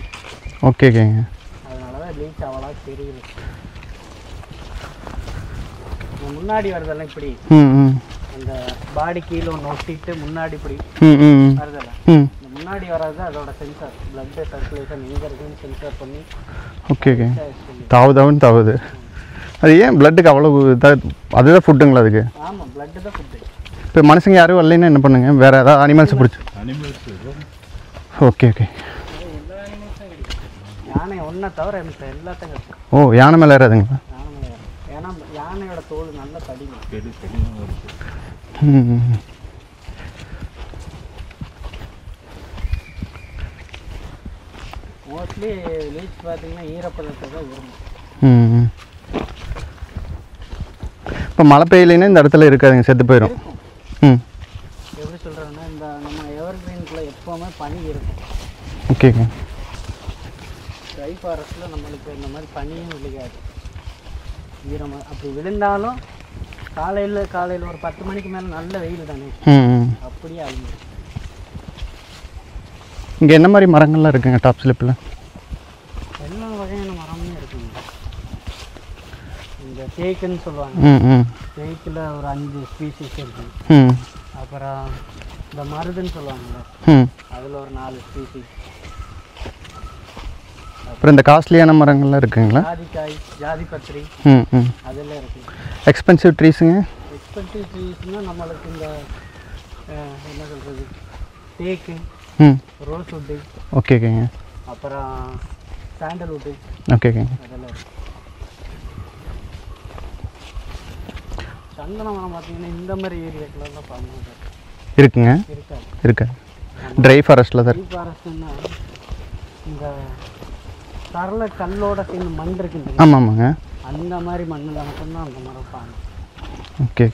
ஓகேங்க. அதனால தான் லீச் அவ்வளோ தெரியுது. முன்னாடி வரதெல்லாம் இப்படி அந்த பாடி கீழே ஒன்று ஒட்டிட்டு முன்னாடி இப்படி வருதல்ல, இந்த முன்னாடி வராது அதோட சென்சார். பிளட் சர்க்குலேஷன் எங்கே இருக்குன்னு சென்சார் பண்ணி. ஓகே. தாவுது. அது ஏன் பிளட்டுக்கு அவ்வளோ அதுதான் ஃபுட்டுங்களா அதுக்கு? ஆமாம், பிளட்டு தான் ஃபுட்டு. இப்போ மனுஷங்க யாரும் வரலைன்னா என்ன பண்ணுங்க? வேறு ஏதாவது அனிமல்ஸ் பிடிச்சி? ஓகே. யானை ஒன்றை தவிர எனக்கு எல்லாத்தையும் கஷ்டம். ஓ, யானை மேலே ஏறாதுங்களா? யானை மேலே ஏறும். ஏன்னா யானையோட தோல் நல்ல தடிமை. மோஸ்ட்லி லீச் பார்த்தீங்கன்னா ஈரப்பதத்தை தான் விரும்பும். இப்போ மழை பெய்யலைன்னா இந்த இடத்துல இருக்காதுங்க, செத்து போயிடும். எப்படி சொல்கிறேன்னா இந்த நம்ம எவர்கிரீனுக்குள்ளே எப்போவுமே பனி இருக்கும். ஓகேங்க. ட்ரை ஃபாரஸ்ட்டில் நம்மளுக்கு இந்த மாதிரி பனியும் விழுகாது, ஈரமாக. அப்படி விழுந்தாலும் காலையில் ஒரு 10 மணிக்கு மேலே நல்ல வெயில் தானே, அப்படியே அழிஞ்சு. இங்கே என்ன மாதிரி மரங்கள்லாம் இருக்குங்க டாப் ஸ்லிப்பில்? எல்லா வகையான மரமும் இருக்குங்க. இந்த தேக்குன்னு சொல்லுவாங்க, தேக்கில் ஒரு 5 ஸ்பீசிஸ் இருக்குது. அப்புறம் இந்த மருதுன்னு சொல்லுவாங்கல்ல, அதில் ஒரு 4 ஸ்பீசிஸ். அப்புறம் இந்த காஸ்ட்லியான மரங்கள்லாம் இருக்குங்களா? ஜாதிபத்திரி அதெல்லாம் இருக்குது. எக்ஸ்பென்சிவ் ட்ரீஸுங்க? எக்ஸ்பென்சிவ் ட்ரீஸ்னால் நம்மளுக்கு இந்த என்ன சொல்கிறது, தேக்கு, ரோஸ்வுட்டு, ஓகேங்க, அப்புறம் சாண்டல்வுட்டு, ஓகேங்க, அதெல்லாம் இருக்குது. சந்தன மரம் பார்த்தீங்கன்னா இந்த மாதிரி ஏரியாக்கெல்லாம் பார்க்க இருக்குங்க. இருக்கா? ட்ரை ஃபாரஸ்ட்டில் தான். ட்ரை ஃபாரஸ்ட்னா இந்த சரள கல்லோட சேர்ந்து மண் இருக்குங்க. ஆமாங்க. அந்த மாதிரி மண்ணில் மட்டும்தான் அந்த மரம் பார்க்கணும். ஓகே.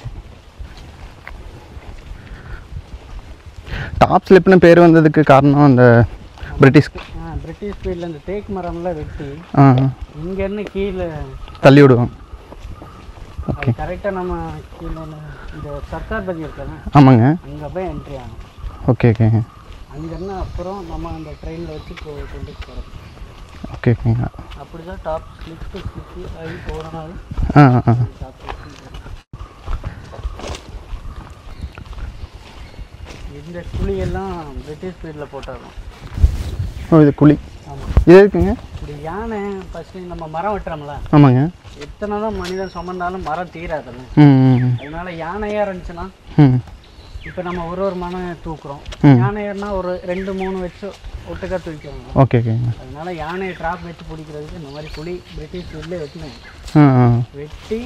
டாப் ஸ்லிப்னு பேர் வந்ததுக்கு காரணம் அந்த பிரிட்டிஷ் பிரிட்டிஷ் ஸ்பீடில் இந்த தேக்கு மரம்லாம் வெட்டி ஆ இங்கேருந்து கீழே தள்ளி விடுவோம். ஓகே கரெக்டாக நம்ம கீழே இந்த சர்க்கார் பதி இருக்கலாம் ஆமாங்க. அங்கே போய் என்ட்ரி ஆகும். ஓகே ஓகேங்க. அங்கேருந்து அப்புறம் நம்ம அந்த ட்ரெயினில் வச்சு கொண்டு போகிறோம். ஓகே ஓகேங்க. அப்படி தான் டாப் ஸ்லிப்பு ஆகி போகிறனாலும் ஆ ஆ டாப் இந்த குழியெல்லாம் பிரிட்டிஷ் ஸ்பீடில் போட்டாலும். ஓ இது குழி. ஆமாம். இது இருக்குங்க. இப்படி யானை ஃபஸ்ட்டு நம்ம மரம் வெட்டுறோம்ல, ஆமாங்க. எத்தனை தான் மனிதன் சுமந்தாலும் மரம் தீராதுல்ல. ம் அதனால யானையாக இருந்துச்சுன்னா ம் இப்போ நம்ம ஒரு மரம் தூக்குறோம். யானையர்னா ஒரு 2-3 வச்சு ஒட்டுக்கா தூக்கிடுவாங்க. ஓகே ஓகேங்க. அதனால யானையை ட்ராப் வச்சு பிடிக்கிறதுக்கு இந்த மாதிரி குழி பிரிட்டிஷ் ஸ்பீட்லேயே வெட்டினேன். ஆ வெட்டி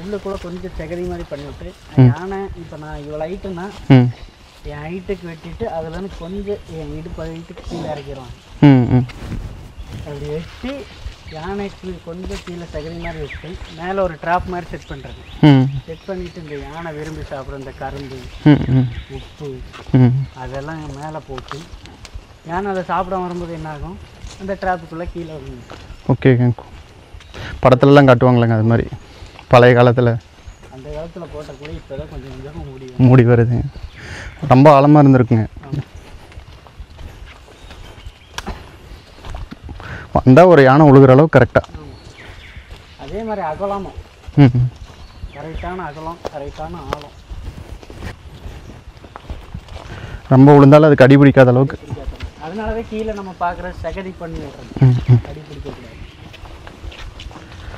உள்ளுக்குள்ளே கொஞ்சம் செகதி மாதிரி பண்ணிவிட்டு யானை இப்போ நான் இவ்வளோ ஹைட்டுன்னா ம் என் ஹைட்டுக்கு வெட்டிட்டு அதுலேருந்து கொஞ்சம் என் இடுப்பு ஹைட்டுக்கு கீழே இறக்கிடுவாங்க. ம் ம் அப்படி வெட்டி யானைக்கு கொஞ்சம் கீழே செகதி மாதிரி வச்சு மேலே ஒரு ட்ராப் மாதிரி செட் பண்ணுறது. ம் செட் பண்ணிவிட்டு இந்த யானை விரும்பி சாப்பிட்ற இந்த கரும்பு, ம் ம் உப்பு ம் அதெல்லாம் மேலே போட்டு யானை அதை சாப்பிட வரும்போது என்னாகும், அந்த ட்ராப்புக்குள்ளே கீழே விழுங்க. ஓகே படத்துலலாம் காட்டுவாங்களேங்க அது மாதிரி பழைய காலத்தில் அந்த காலத்தில் போட்ட கூட இப்போ தான் கொஞ்சம் கொஞ்சமாக முடியும். மூடி வருது. ரொம்ப ஆழமாக இருந்திருக்குங்க. வந்தால் ஒரு யானை உழுகிற அளவு கரெக்டாக. அதே மாதிரி அகலமும் ம் கரெக்டான அகலம், கரெக்டான ஆழம். ரொம்ப விழுந்தாலும் அதுக்கு அடி பிடிக்காத அளவுக்கு. அதனாலவே கீழே நம்ம பார்க்குற செகதி பண்ணி விடுறது, அடி பிடிக்கக்கூடாது.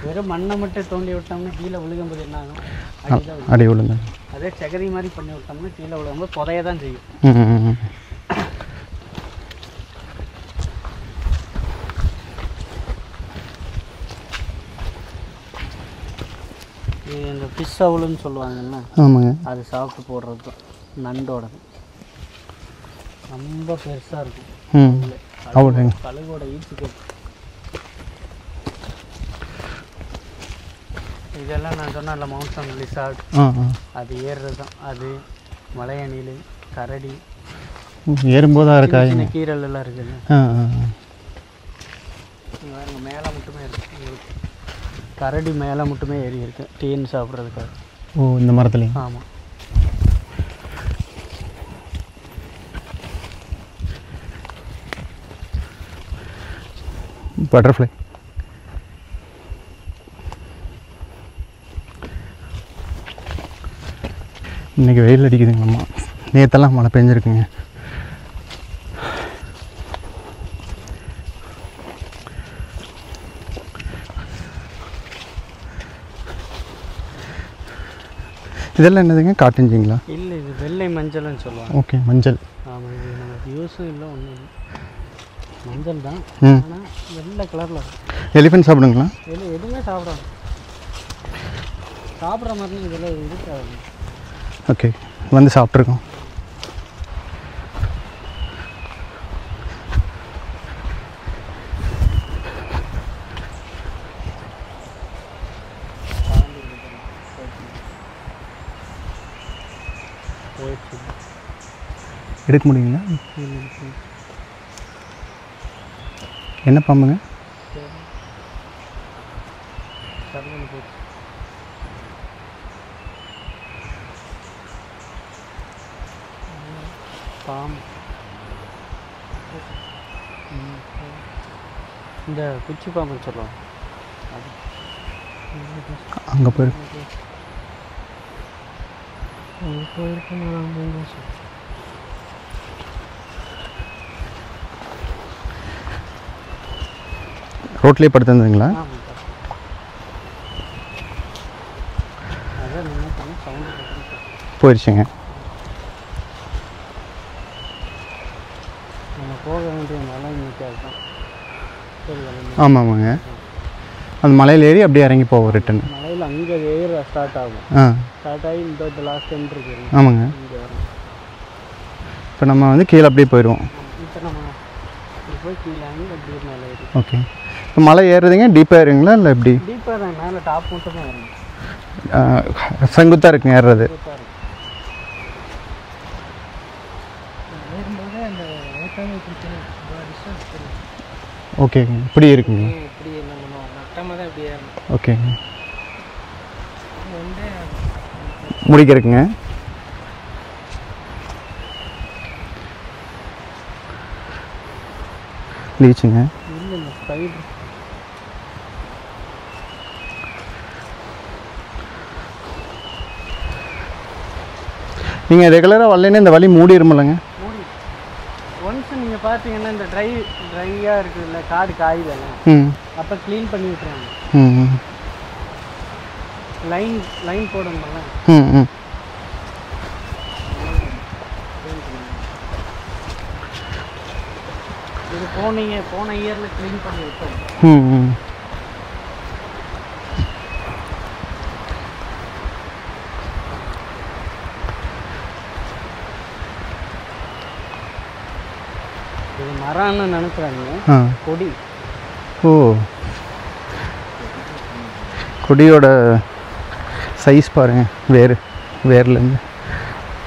வெறும் மண்ணை மட்டும் தோண்டி விட்டோம்னா கீழே விழுகும்போது என்ன ஆகும், அடிதான் விழுகும். அடி விழுந்து. அதே செகதி மாதிரி பண்ணி விட்டோம்னா கீழே விழுகும்போது புதைய தான் செய்யும். ம் இது இந்த ஃபிஷ் அவுளுன்னு சொல்லுவாங்கல்ல, ஆமாங்க. அது சாப்பிட்டு போடுறது தான் நண்டோடது. ரொம்ப பெருசாக இருக்கும். ம் அவ்வளோங்க. கழுகோட ஈச்சுக்கு இதெல்லாம் நான் சொன்னேன்ல மவுண்டன் லிசார்ட், ஆ ஆ அது ஏறுறது தான். அது மலையணில், கரடி, ஏறும்போது இருக்கா சின்ன கீரல் எல்லாம் இருக்குதுங்க. ஆ ஆ பாருங்க மேலே மட்டுமே இருக்குது உங்களுக்கு. கரடி மேலே மட்டுமே ஏறி இருக்கு டீன் சாப்பிட்றதுக்காக. ஓ இந்த மரத்துலையும். ஆமாம். பட்டர்ஃப்ளை. இன்றைக்கி வெயில் அடிக்குதுங்கம்மா. நேற்றெல்லாம் மழை பெஞ்சிருக்குங்க. இதெல்லாம் என்னதுங்க, காட்டுஞ்சிங்களா? இல்லை இது வெள்ளை மஞ்சள்னு சொல்லுவாங்க. ஓகே மஞ்சள். ஆமாம். இது நமக்கு யூஸும் இல்லை ஒன்றும் இல்லை. மஞ்சள் தான், ம் ஆனால் வெள்ளை கலரில் இருக்கும். எலிஃபென்ட் சாப்பிடுங்களா? இதில் எதுவுமே சாப்பிடாது. சாப்பிட்ற மாதிரி இதெல்லாம் இருக்காது. ஓகே வந்து சாப்பிட்ருக்கோம். எடுக்க முடியுங்களா? என்ன பாம்புங்க? பாம்பு இந்த குச்சி பாம்புன்னு சொல்லுவாங்க. அது அங்கே போயிருக்கு. ரோட்லேயே படுத்துருந்ததுங்களா? அதான் நீங்கள் சவுண்டு போயிடுச்சுங்க. நம்ம போக வேண்டிய மலை இன்னைக்கு அதுதான். ஆமாம் ஆமாங்க. அந்த மலையில் ஏறி அப்படியே இறங்கி போவோம் ரிட்டன். மலையில் அங்கே ஏற ஸ்டார்ட் ஆகும். ஆ ஸ்டார்ட் ஆகி இந்த லாஸ்ட் டைம் இருக்கு. ஆமாங்க. இங்கே வரும். இப்போ நம்ம வந்து கீழே அப்படியே போயிடுவோம். இப்போ நம்ம போய் கீழே வாங்கி அப்படியே மேலே ஏறி. ஓகே. இப்போ மலை ஏறுறதுங்க டீப்பாக ஏறுங்களா இல்லை எப்படி? டீப்பாக தான், மேலே டாப் மட்டும் தான் இறங்கும். செங்குத்தாக இருக்குங்க ஏறுறது. ஏறும்போதே அந்த ஓட்டாமல் பிடிக்கணும் டிஸ்டன்ஸ் தெரியும். ஓகேங்க. இப்படி இருக்குங்க. இப்படி என்ன பண்ணுவோம், நட்டமாக தான் இப்படி ஏறணும். ஓகேங்க. இது வந்து முடிக்கிறதுக்குங்க. லீச்சுங்க. இல்லை இந்த ஸ்பைடர் நீங்கள் ரெகுலராக வரலைன்னா இந்த வழி மூடிருமில்லங்க? மூடி ஒன்ஸ் நீங்கள் பார்த்தீங்கன்னா இந்த ட்ரையாக இருக்குதுல்ல, காடு காயுதெல்லாம், ம் அப்போ க்ளீன் பண்ணி விட்டுருவாங்க. ம் லைன் போடணும்ல, ம் ம் இது போன இயரில் க்ளீன் பண்ணி விட்டோம். ம் ம் இது மரம்னு நினைக்கிறாங்க, ஆ கொடி. ஓ, கொடியோட சைஸ் பாருங்கள். வேர்லேருந்து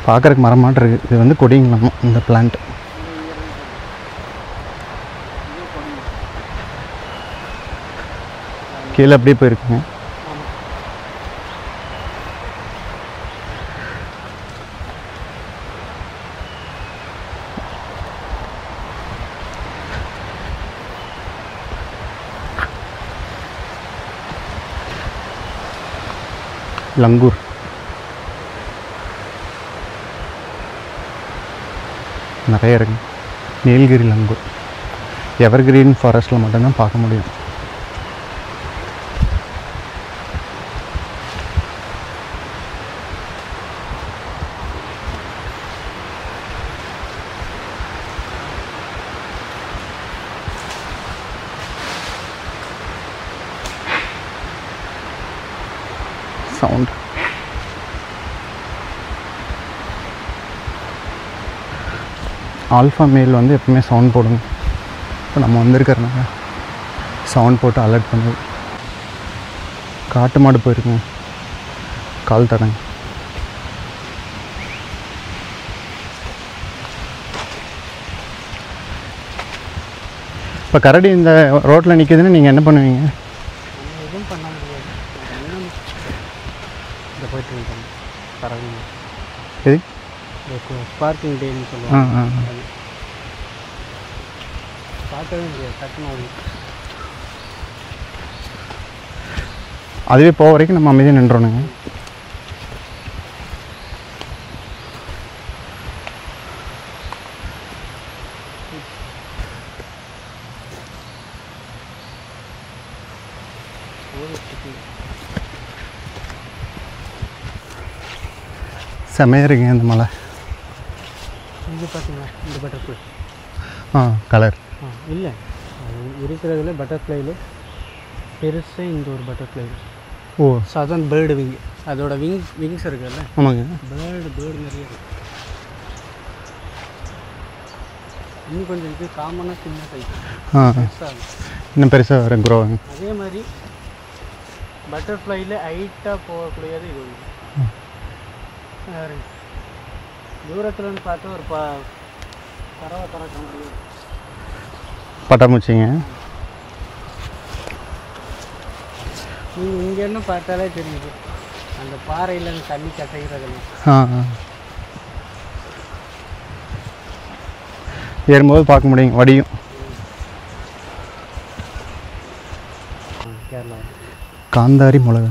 பார்க்குறக்கு மரமாட்டம் இருக்குது. இது வந்து கொடிங்களாமா இந்த பிளான்ட். கீழே அப்படியே போயிருக்குங்க. லங்கூர் நிறைய இருக்கு. நீலகிரி லங்கூர் எவர்கிரீன் ஃபாரஸ்ட்டில் மட்டும்தான் பார்க்க முடியும். சவுண்ட் ஆல்ஃபா மேல் வந்து எப்பவுமே சவுண்ட் போடுங்க. இப்போ நம்ம வந்திருக்கிறனால சவுண்ட் போட்டு அலர்ட் பண்ணுது. காட்டு மாடு போயிருக்குங்க, கால் தடங்க. இப்போ கரடி இந்த ரோட்டில் நிற்கிதுன்னு நீங்கள் என்ன பண்ணுவீங்க? எதுவும் பண்ண முடியாது. இந்த போயிட்டு இருக்கோம் பரவாயில்ல. எது? ஸ்பார்க்கிங் டேன்னு ஆ சொல்லுவாங்க. ஆ அது பார்க்கவே முடியாது, டக்குன்னு ஓடி. அதுவே போக வரைக்கும் நம்ம அமைதியாக நின்றோணுங்க. செமையாக இருக்குங்க இந்த மலை. இது பார்த்தீங்களா இந்த பட்டர்ஃப்ளை? ஆ கலர். இல்லை, அது இருக்கிறதுல பட்டர்ஃப்ளைல பெருசாக இந்த ஒரு பட்டர்ஃப்ளை. ஓ சதன் பேர்டு விங், அதோட விங்ஸ் இருக்குல்ல, ஆமாங்க. பேர்டு நிறைய இருக்கு. இன்னும் கொஞ்சம் இது காமனாக சின்ன சைஸ் ஆ பெருசாக. இன்னும் பெருசாக வர க்ரோ ஆகும். அதே மாதிரி பட்டர்ஃப்ளைல ஹைட்டாக போகக்கூடியது இது ஒன்று. தூரத்துலன்னு பார்த்தா ஒரு பறவை பறக்க முடியும். பட்டாம்பூச்சிங்க. நீங்கள் இங்கேன்னு பார்த்தாலே தெரியுது அந்த பாறையில் அந்த தண்ணி கசைகிறதெல்லாம். ஆ ஏறும்போது பார்க்க முடியும், வடியும். கேரளா காந்தாரி மிளகு.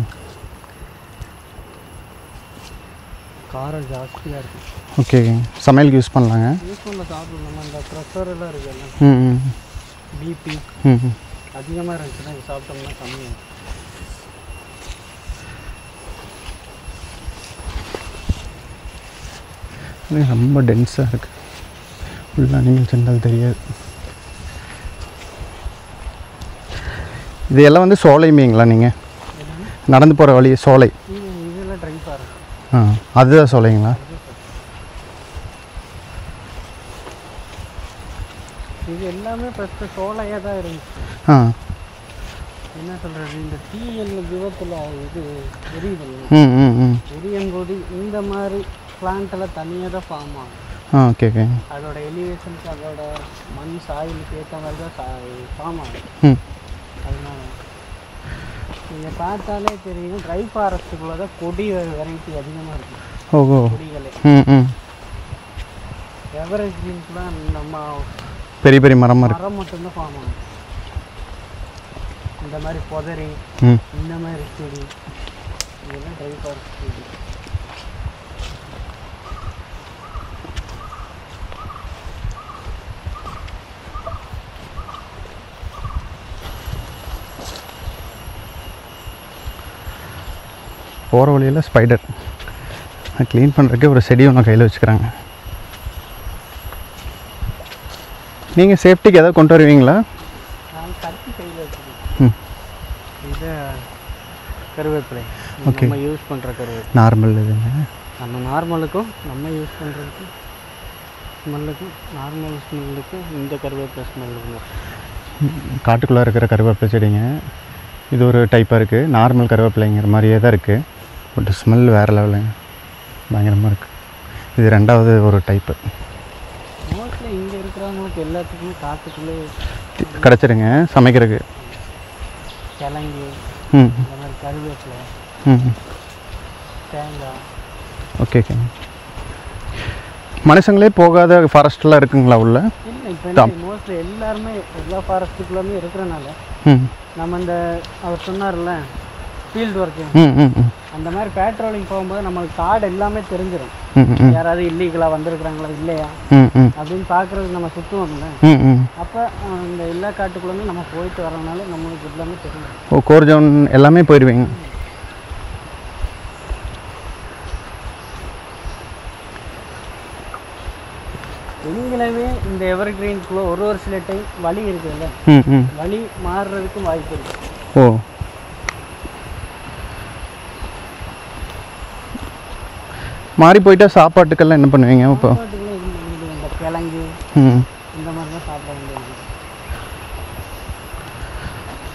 காரம் ஜாஸ்தியாக இருக்குது. ஓகே, சமையலுக்கு யூஸ் பண்ணலாங்க. யூஸ் பண்ண சாப்பிடணும். அந்த ப்ரெஷர் எல்லாம் இருக்குல்ல, ம் ம் பிபி ம் ம் அதிகமாக இருந்துச்சுன்னா இது சாப்பிட்டோம்னா கம்மியாகும். இது ரொம்ப டென்ஸாக இருக்குது. உள்ள அனிமல்ஸ் இருந்தாலும் தெரியாது. இதெல்லாம் வந்து சோலை மீங்களா? நீங்கள் நடந்து போகிற வழி சோலை? இதெல்லாம் ட்ரை பாருங்க. ஆ அதுதான் சோலைங்களா? இது எல்லாமே ஃபஸ்ட்டு சோலையாக தான் இருந்துச்சு. ஆ என்ன சொல்கிறது, இந்த தீயல் விபத்தில் இது எரியுது. ம் ம் ம் எரியும் போது இந்த மாதிரி பிளான்ட்டெல்லாம் தனியாக தான் ஃபார்ம் ஆகும். Okay okay. அதோட எலிவேஷனுக்கு அதோட மண் சாயிலுக்கு ஏற்ற மாதிரி தான் ஃபார்ம் ஆகும். அதனால நீங்கள் பார்த்தாலே தெரியும் ட்ரை ஃபாரஸ்ட்டுக்குள்ளே தான் கொடி வெரைட்டி அதிகமாக இருக்கும். ஓஹோ. கொடிகளே எவரெஸ்ட் க்ரீன்ஸ்லாம் நம்ம பெரிய பெரிய மரமாக இருக்கு. மரம் மட்டும்தான் ஃபார்ம் ஆகும். இந்த மாதிரி புதரி இந்த மாதிரி செடி இதெல்லாம் ட்ரை ஃபாரஸ்ட் செடி. போகிற வழியில் ஸ்பைடர் க்ளீன் பண்ணுறதுக்கு ஒரு செடி ஒன்று கையில் வச்சுக்கிறாங்க. நீங்கள் சேஃப்டிக்கு எதாவது கொண்டு வருவீங்களா? நான் கட்டி கையில் வச்சுருக்கேன். இது கருவேப்பிலை. ஓகே. நம்ம யூஸ் பண்ணுற கருவேப்பிலை நார்மல் இதுங்க. நம்ம நார்மலுக்கும் நம்ம யூஸ் பண்ணுறதுக்கும் ஸ்மெல்லுக்கும் நார்மல் ஸ்மெல்லுக்கும் இந்த கருவேப்பிலை ஸ்மெல்லுக்கும் காட்டுக்குள்ளே இருக்கிற கருவேப்பிலை செடிங்க. இது ஒரு டைப்பாக இருக்குது. நார்மல் கருவேப்பிலைங்கிற மாதிரியே தான் இருக்குது. பட் ஸ்மெல் வேறு லெவலுங்க, பயங்கரமாக இருக்குது. இது ரெண்டாவது ஒரு டைப்பு. மோஸ்ட்லி இங்கே இருக்கிறவங்களுக்கு எல்லாத்துக்குமே காட்டுக்குள்ளே கிடச்சிருங்க சமைக்கிறதுக்கு. கிழங்கு இந்த மாதிரி கருவேப்பிலை தேங்காய். Okay okay. மனுஷங்களே போகாத ஃபாரஸ்ட்லாம் இருக்குங்களா உள்ள? இல்லை, இப்போ மோஸ்ட்லி எல்லாருமே எல்லா ஃபாரஸ்ட்டுக்குள்ளேயுமே இருக்கிறனால நம்ம இந்த அவர் சொன்னார்ல ஃபீல்டு ஒர்க்கு அந்த மாதிரி பேட்ரோலிங் போகும்போது நம்மளுக்கு காடு எல்லாமே தெரிஞ்சிடும். யாராவது இல்லீகலாக வந்திருக்கிறாங்களா இல்லையா அப்படின்னு பார்க்குறதுக்கு நம்ம சுற்றுவோம்ல. அப்போ இந்த எல்லா காட்டுக்குள்ளேயுமே நம்ம போயிட்டு வரனால நம்மளுக்கு எல்லாமே தெரியும். ஓ, கோர்ஜோன் எல்லாமே போயிடுவீங்க. நீங்களவே இந்த எவர் கிரீன்குள்ளே ஒரு சில டைம் வழி இருக்குதுல்ல, வழி மாறுறதுக்கும் வாய்ப்பு இருக்குது. ஓ, மாறி போயிட்டா சாப்பாட்டுக்கெல்லாம் என்ன பண்ணுவீங்க? இப்போ இந்த கிழங்கு இந்த மாதிரி தான் சாப்பிட வேண்டியது.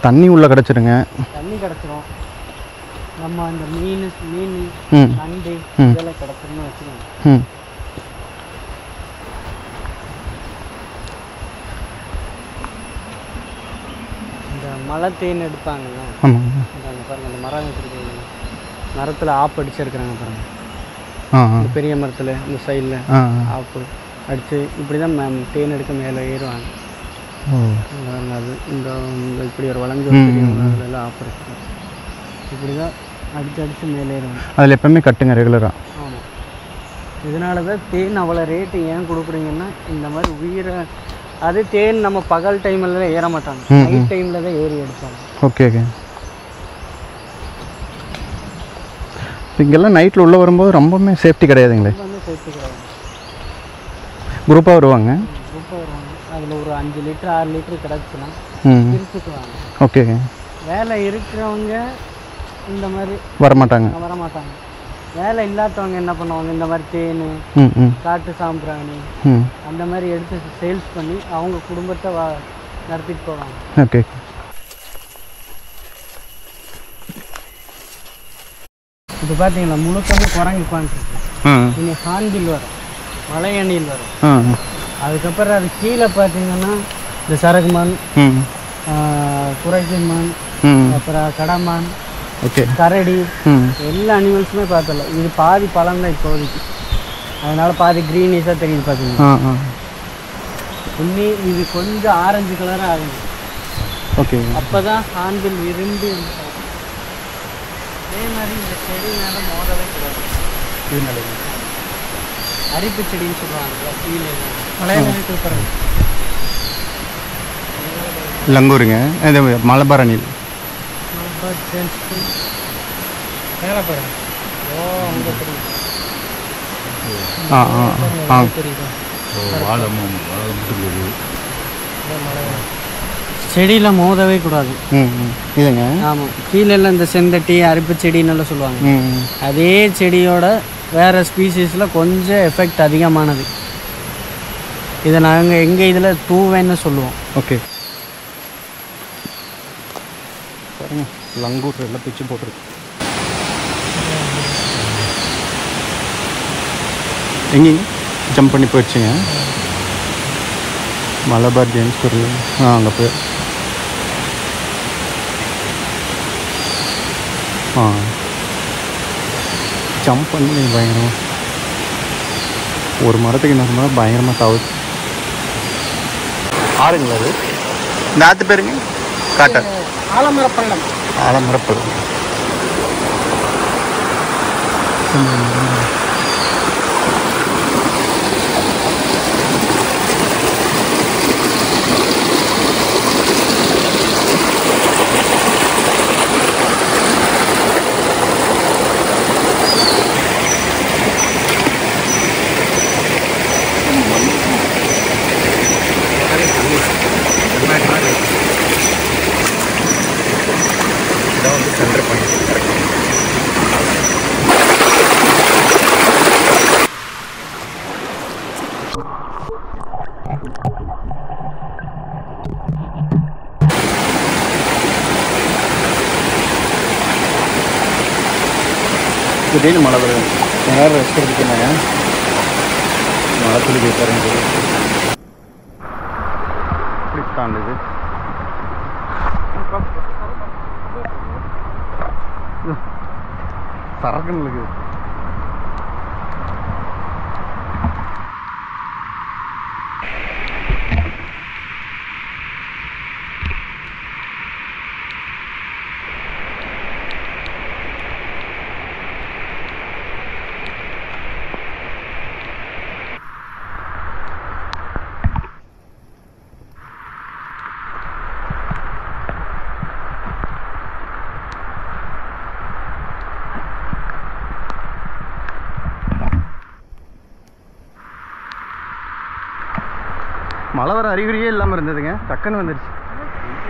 தண்ணி உள்ளே கிடச்சிருங்க. தண்ணி கிடச்சிரும். நம்ம அந்த மீன் நண்டு இதெல்லாம் கிடச்சிருன்னு வச்சுக்கோங்க. இந்த மலை தேன் எடுப்பாங்கல்ல, பாருங்க அந்த மரம் வச்சுருக்கீங்க, மரத்தில் ஆப்பு அடிச்சிருக்கிறாங்க பாருங்க. இந்த பெரிய மரத்தில் இந்த சைடில் ஆப்பு அடித்து இப்படி தான் தேன் எடுக்க மேலே ஏறுவாங்க. அது இந்த இப்படி ஒரு வளைஞ்ச அதிலெல்லாம் ஆப்பு இருக்குது. இப்படி தான் அடித்து மேலே ஏறுவாங்க. அதில் எப்போவுமே கட்டுங்க ரெகுலராக. ஆமாம். இதனால தான் தேன் அவ்வளோ ரேட்டு ஏன் கொடுக்குறீங்கன்னா இந்த மாதிரி உயிரை அது தேன் நம்ம பகல் டைமில் ஏற மாட்டாங்க, நைட் டைமில் தான் ஏறி எடுப்பாங்க. Okay okay. இங்கெல்லாம் நைட்டில் உள்ளே வரும்போது ரொம்பவுமே சேஃப்டி கிடையாதுங்களே? சேஃப்டி கிடையாது. குரூப்பாக வருவாங்க. குரூப்பாக வருவாங்க. அதில் ஒரு 5 லிட்டர் 6 லிட்டர் கிடச்சுன்னா பிரிச்சுக்குவாங்க. ஓகே. வேலை இருக்கிறவங்க இந்த மாதிரி வரமாட்டாங்க. வேலை இல்லாதவங்க என்ன பண்ணுவாங்க, இந்த மாதிரி தேன் காட்டு சாம்பிராணி அந்த மாதிரி எடுத்து சேல்ஸ் பண்ணி அவங்க குடும்பத்தை நடத்திட்டு போவாங்க. ஓகே. இது பார்த்தீங்களா முழுக்கவே குரங்கு உட்காந்துருக்கு. இனி ஹான்பில் வரும், மலையணியில் வரும். அதுக்கப்புறம் அது கீழே பார்த்தீங்கன்னா இந்த சரகுமான், குறைச்சிமான், அப்புறம் கடமான், கரடி, எல்லா அனிமல்ஸுமே பார்த்தல. இது பாதி பழம் தான் இப்போதைக்கு, அதனால பாதி க்ரீனிஷாக தெரியுது பார்த்தீங்கன்னா. இன்னி இது கொஞ்சம் ஆரஞ்சு கலராக ஆகுது. ஓகே. அப்போ தான் ஹான்பில் விரும்பி. அதே மாதிரி இந்த செடி மேலே மோதவே கூடாது. இதனால அரிப்பு செடின்னு சொல்லுவாங்கல்ல, கீழே மலையாள கூப்பிட்றது லங்கூருங்க. இது மலபார் அணில். மேலே பாருங்க. ஓ, அங்கே தெரியும். செடியில் மோதவே கூடாது. இதுங்க. ஆமாம். கீழெல்லாம் இந்த செந்தட்டி அரிப்பு செடின்னு சொல்லுவாங்க. அதே செடியோட வேறு ஸ்பீசிஸில் கொஞ்சம் எஃபெக்ட் அதிகமானது. இதை நாங்கள் எங்கள் இதில் தூவேன்னு சொல்லுவோம். ஓகே. பாருங்க, லங்கூர் எல்லாம் பிச்சு போட்டிருக்கு. எங்கேங்க? ஜம்ப் பண்ணி போயிடுச்சுங்க. மலபார் ஜேம்ஸ் பொருள் அங்கே போய் ஜம்ப் பண்ணி பயங்கரமாக ஒரு மரத்துக்கு இன்னொரு மரம் பயங்கரமாக தாவுது. ஆறுங்களா அது? இந்த ஆற்று பேருங்க காட்டை ஆலமரப்பள்ளம். ஆலமரப்பள்ளம். திடீர்னு மழை வருது. நேரம் ரெஸ்ட் எடுத்துக்கினாங்க. மழை துளி போய்த்தாருங்க இப்படி தாண்டுது. சரக்குன்னு இருக்குது. மழை வர அறிகுறியே இல்லாமல் இருந்ததுங்க. டக்குன்னு வந்துடுச்சு.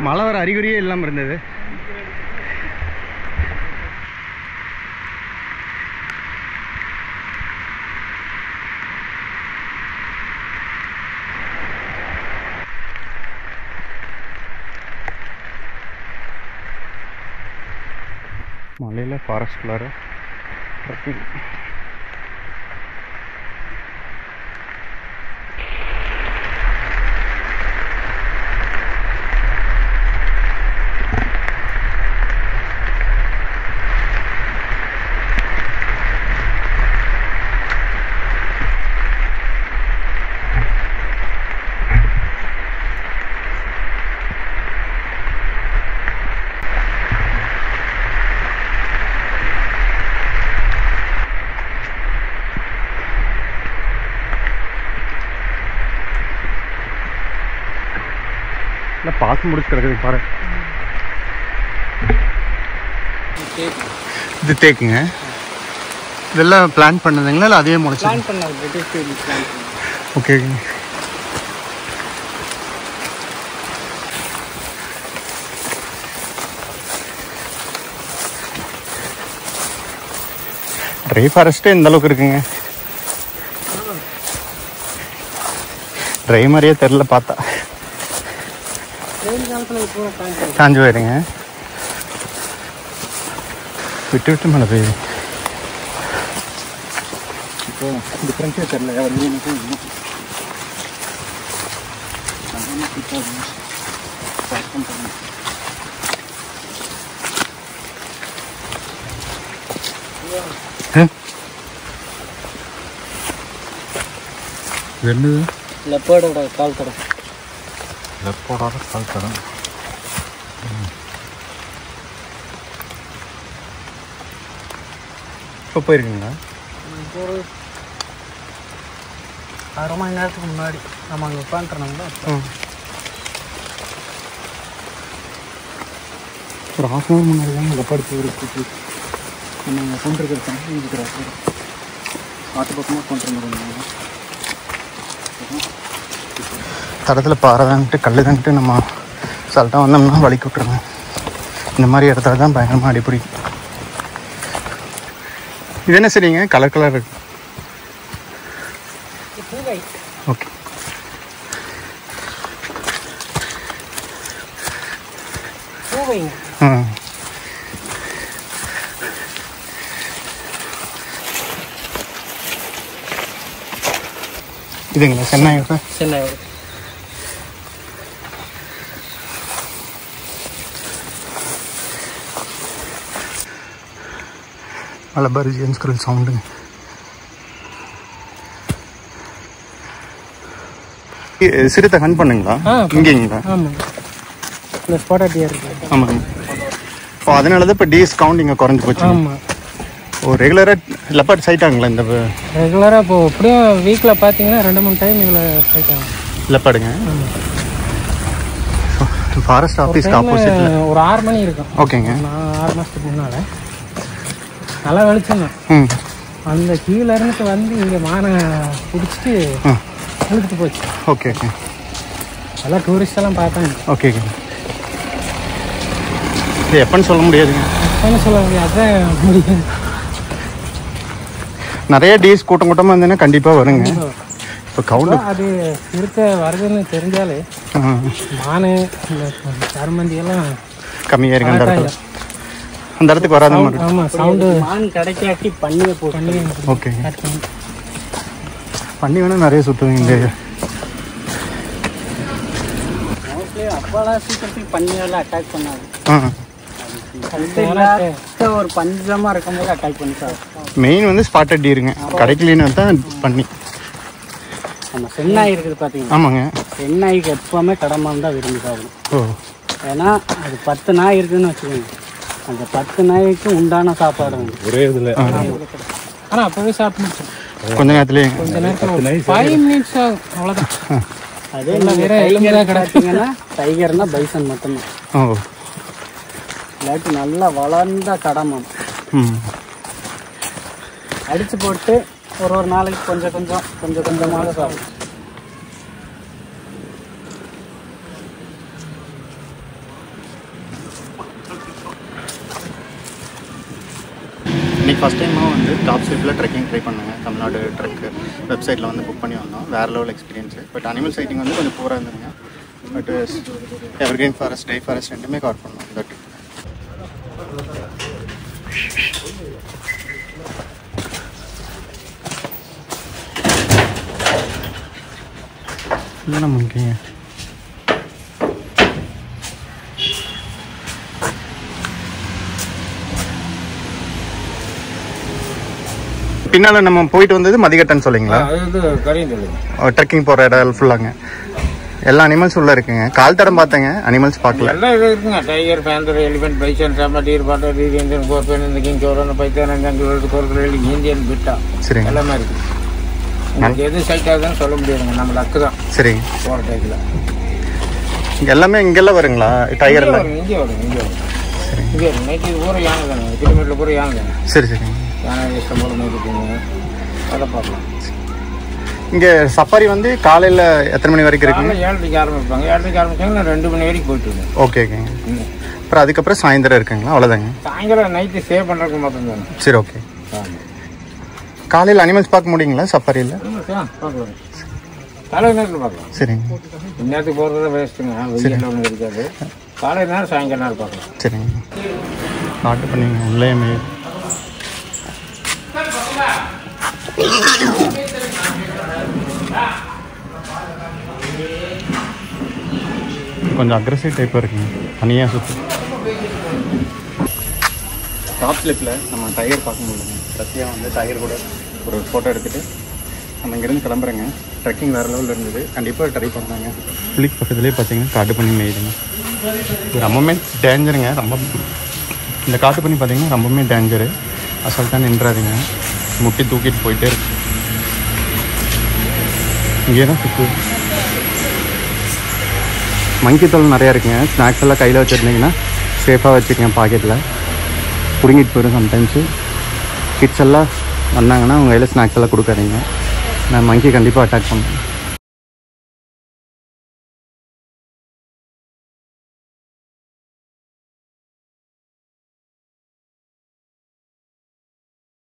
மழை வர அறிகுறியே இல்லாமல் இருந்தது. மலையில் ஃபாரஸ்ட்குள்ளார ட்ரெக்கிங். இல்லை பார்த்து முடிச்சு கிடக்குது பாரு. இது தேக்குங்க. இதெல்லாம் பிளான் பண்ணதுங்களா இல்லை அதே முளைச்சு? பிளான் பண்ணாது, பிரிட்டிஷ் பீரியட் பிளான் பண்ணாது. ஓகே. ட்ரை ஃபாரஸ்ட்டே இந்த அளவுக்கு இருக்குங்க. ட்ரை மாதிரியே தெரில பார்த்தா. வெயில் காலத்தில் இப்போ காஞ்சி போயிருங்க. விட்டு விட்டு மழை பெய்யுது. இப்போ டிஃப்ரென்ஸே தெரில. என்னது? லெப்பர்டோட கால் தடம். லெப்பர்டோட கால் தடம். இப்போ போயிருக்குங்களா? இப்போ ஒரு 6 மணி நேரத்துக்கு முன்னாடி நம்ம அங்கே உட்காந்துருந்தோம்ல. ஒரு ½ hour முன்னாடி தான் லெப்பர்டு போயிருக்கு. நம்ம அங்கே கொண்டிருக்கிற தண்ணி இருக்கிற ஆட்டு பக்கமாக கொண்டிருந்தோம். தடத்தில் பாறை தான்ட்டு கல் தான்ட்டு நம்ம சல்ட்டாக வந்தோம்னா வலிக்கு விட்டுருங்க. இந்த மாதிரி இடத்துல தான் பயங்கரமாக அடிப்படி. இது என்ன சரிங்க? கலர் கலர் இருக்கு. ஓகே. இதுங்களா சென்னை சென்னை மலபார் ஜேம்ஸ் குரல் சவுண்டுங்க. சிறுத்தை ஹண்ட் பண்ணுங்களா இங்கேங்களா? ஆமாம், இந்த ஸ்பாட்டட் டியர் இருக்குது. ஆமாங்க. இப்போ அதனால தான் இப்போ டீஸ் கவுண்ட் இங்கே குறைஞ்சி போச்சு. ஆமாம். ஓ ரெகுலராக லெப்பர்ட் சைட் ஆகுங்களா? இந்த ரெகுலராக இப்போ எப்படியும் வீக்கில் பார்த்தீங்கன்னா 2-3 டைம் இதில் சைட் ஆகும் லெப்பர்டுங்க. ஃபாரஸ்ட் ஆஃபீஸ்க்கு ஆப்போசிட்ல ஒரு 6 மணி இருக்கும். ஓகேங்க. நான் 6 மாதத்துக்கு முன்னால் நல்லா வெளிச்சம் தான். ம். அந்த கீழே இருந்துட்டு வந்து இங்கே மானை பிடிச்சிட்டு இழுத்துட்டு போச்சு. Okay okay. எல்லாம் டூரிஸ்ட் எல்லாம் பார்த்தாங்க. ஓகேங்க. இது எப்போன்னு சொல்ல முடியாதுங்க. எப்போன்னு சொல்ல முடியாது, அதுதான் முடியும். நிறைய டீஸ் கூட்டம் கூட்டமாக இருந்ததுன்னா கண்டிப்பாக வருங்க. இப்போ கவுண்ட் அது இருக்க வருதுன்னு தெரிஞ்சாலே மானு இந்த சருமந்தி எல்லாம் கம்மியாக இருக்கு அந்த இடத்துல. அந்த இடத்துக்கு வராத மாதிரி. ஆமாம், சவுண்டு மான் கிடைக்காட்டி பண்ணியை போட்டு. ஓகேங்க. பண்ணி வேணால் நிறைய சுற்றுவீங்க இந்த மோஸ்ட்லி அப்போலாம் சீக்கிரத்துக்கு பண்ணியெல்லாம் அட்டாக் பண்ணாது. ஒரு பஞ்சமாக இருக்கும்போது அட்டாக் பண்ணி சார். மெயின் வந்து ஸ்பாட்டட் டீருங்க. கிடைக்கலன்னு தான் பண்ணி. ஆமாம், சென்னாய் இருக்குது பார்த்தீங்கன்னா. ஆமாங்க. சென்னாய்க்கு எப்போவுமே கடமான் தான் விரும்பி சாப்பிடும். ஓ. ஏன்னா அது 10 நாய் இருக்குதுன்னு வச்சுக்கோங்க, அந்த 10 நாய்க்கு உண்டான சாப்பாடு ஒரே இதில். ஆனால் அப்போவே சாப்பிட்டு கொஞ்ச நேரத்துலேயே கொஞ்ச நேரத்தில் 5 மினிட்ஸ் ஆகும், அவ்வளோதான். அதே வேற டைகர் கிடைச்சிங்கன்னா டைகர்னா பைசன் மட்டும்தான். ஓ. இல்லாட்டி நல்லா வளர்ந்த கடமான் ம். அடித்து போட்டு ஒரு நாளைக்கு கொஞ்சம் கொஞ்சமாக சாப்பிடும். இன்றைக்கி ஃபஸ்ட் டைமாக வந்து டாப் ஸ்லிப்பில் ட்ரெக்கிங் ட்ரை பண்ணுங்க. தமிழ்நாடு ட்ரெக் வெப்சைட்டில் வந்து புக் பண்ணி வந்தோம். வேறு level experience. But animal sighting வந்து கொஞ்சம் பூராக இருந்துருங்க. But evergreen forest, dry forest ரெண்டுமே கவர் பண்ணோம். பட் என்ன முக்கியம் பின்னால் நம்ம போயிட்டு வந்தது மதிகட்டன் சொல்லிங்களா? ட்ரெக்கிங் போகிற இடம் ஃபுல்லாங்க. எல்லா அனிமல்ஸ் உள்ள இருக்குங்க. கால் தடம் பார்த்தேங்க, அனிமல்ஸ் பார்க்கல. எல்லாம் இது இருக்குங்க. டைகர், பேந்தர், எலிஃபென்ட், பைசன், சாமா, டீர், பாட்டர், டீர், இந்தியன் கோர்பன், இந்த கிங் சோரன், பைத்தான், அஞ்சு கோர்பரேல், இந்தியன் பிட்டா, சரிங்க. எல்லாமே இருக்குது. உங்களுக்கு எது சைட் ஆகுதுன்னு சொல்ல முடியாதுங்க, நம்ம லக்கு தான். சரிங்க. போகிற டைத்தில் இங்கே எல்லாமே இங்கெல்லாம் வருங்களா? டைகர் எல்லாம் இங்கே வரும். இங்கே வரும். நைட்டு இது பூரா யானை தானே, கிலோமீட்டர் பூரா யானை தானே. சரி சரிங்க. யானை இஷ்டம் போல நோக்கிட்டீங்க, அதை பார்க்கலாம். இங்கே சஃபாரி வந்து காலையில் எத்தனை மணி வரைக்கும் இருக்குங்க? 7:30 ஆரம்பிப்பாங்க. 7:30 ஆரம்பிச்சாங்கன்னா 2 மணி வரைக்கும் போயிட்டு இருக்கேன். ஓகே ஓகேங்க. அப்புறம் அதுக்கப்புறம் சாயந்தரம் இருக்குங்களா? அவ்வளோதாங்க. சாயங்காலம் நைட்டு சேவ் பண்ணுறதுக்கு மட்டும் தானே. சரி ஓகே. காலையில் அனிமல்ஸ் பார்க்க முடியுங்களா சஃபாரியில்? பார்க்கலாம், காலை நேரத்தில் பார்க்கலாம். சரிங்க. இந்நேரத்துக்கு போகிறத வேஸ்ட்டுங்க, வெயில் ஒன்றும் இருக்காது. காலை நேரம் சாயங்காலம் நேரம் பார்க்கலாம். சரிங்க. ஆர்டர் பண்ணிங்க உள்ளே கொஞ்சம் அக்ரெசிவ் டைப்பாக இருக்குங்க. தனியாக சுற்று டாப் ஸ்லிப்பில் நம்ம டைகர் பார்க்க முடியலங்க. சத்தியாக வந்து டைகர் கூட ஒரு ஃபோட்டோ எடுத்துகிட்டு நம்ம இங்கேருந்து கிளம்புறேங்க. ட்ரெக்கிங் வேறு லெவலில் இருந்தது. கண்டிப்பாக ட்ரை பண்ணுறாங்க. புளிக்கு பக்கத்துலேயே பார்த்தீங்கன்னா காட்டு பண்ணி மேய்துங்க. இது ரொம்பவுமே டேஞ்சருங்க. ரொம்ப இந்த காட்டு பண்ணி பார்த்தீங்கன்னா ரொம்பவுமே டேஞ்சரு. அசால்ட்டாக நின்றாதீங்க, முட்டி தூக்கிட்டு போயிட்டே இருக்கு. இங்கே தான் சுற்று மங்கி தோல் நிறையா இருக்குங்க. ஸ்நாக்ஸ் எல்லாம் கையில் வச்சுருந்தீங்கன்னா சேஃபாக வச்சுக்கங்க. பாக்கெட்டில் பிடுங்கிட்டு போயிடும் சம்டைம்ஸு. கிட்ஸ் எல்லாம் வந்தாங்கன்னா அவங்க கையில் ஸ்நாக்ஸ் எல்லாம் கொடுக்காதீங்க. நான் மங்கி கண்டிப்பாக அட்டாக் பண்ணுவேன்.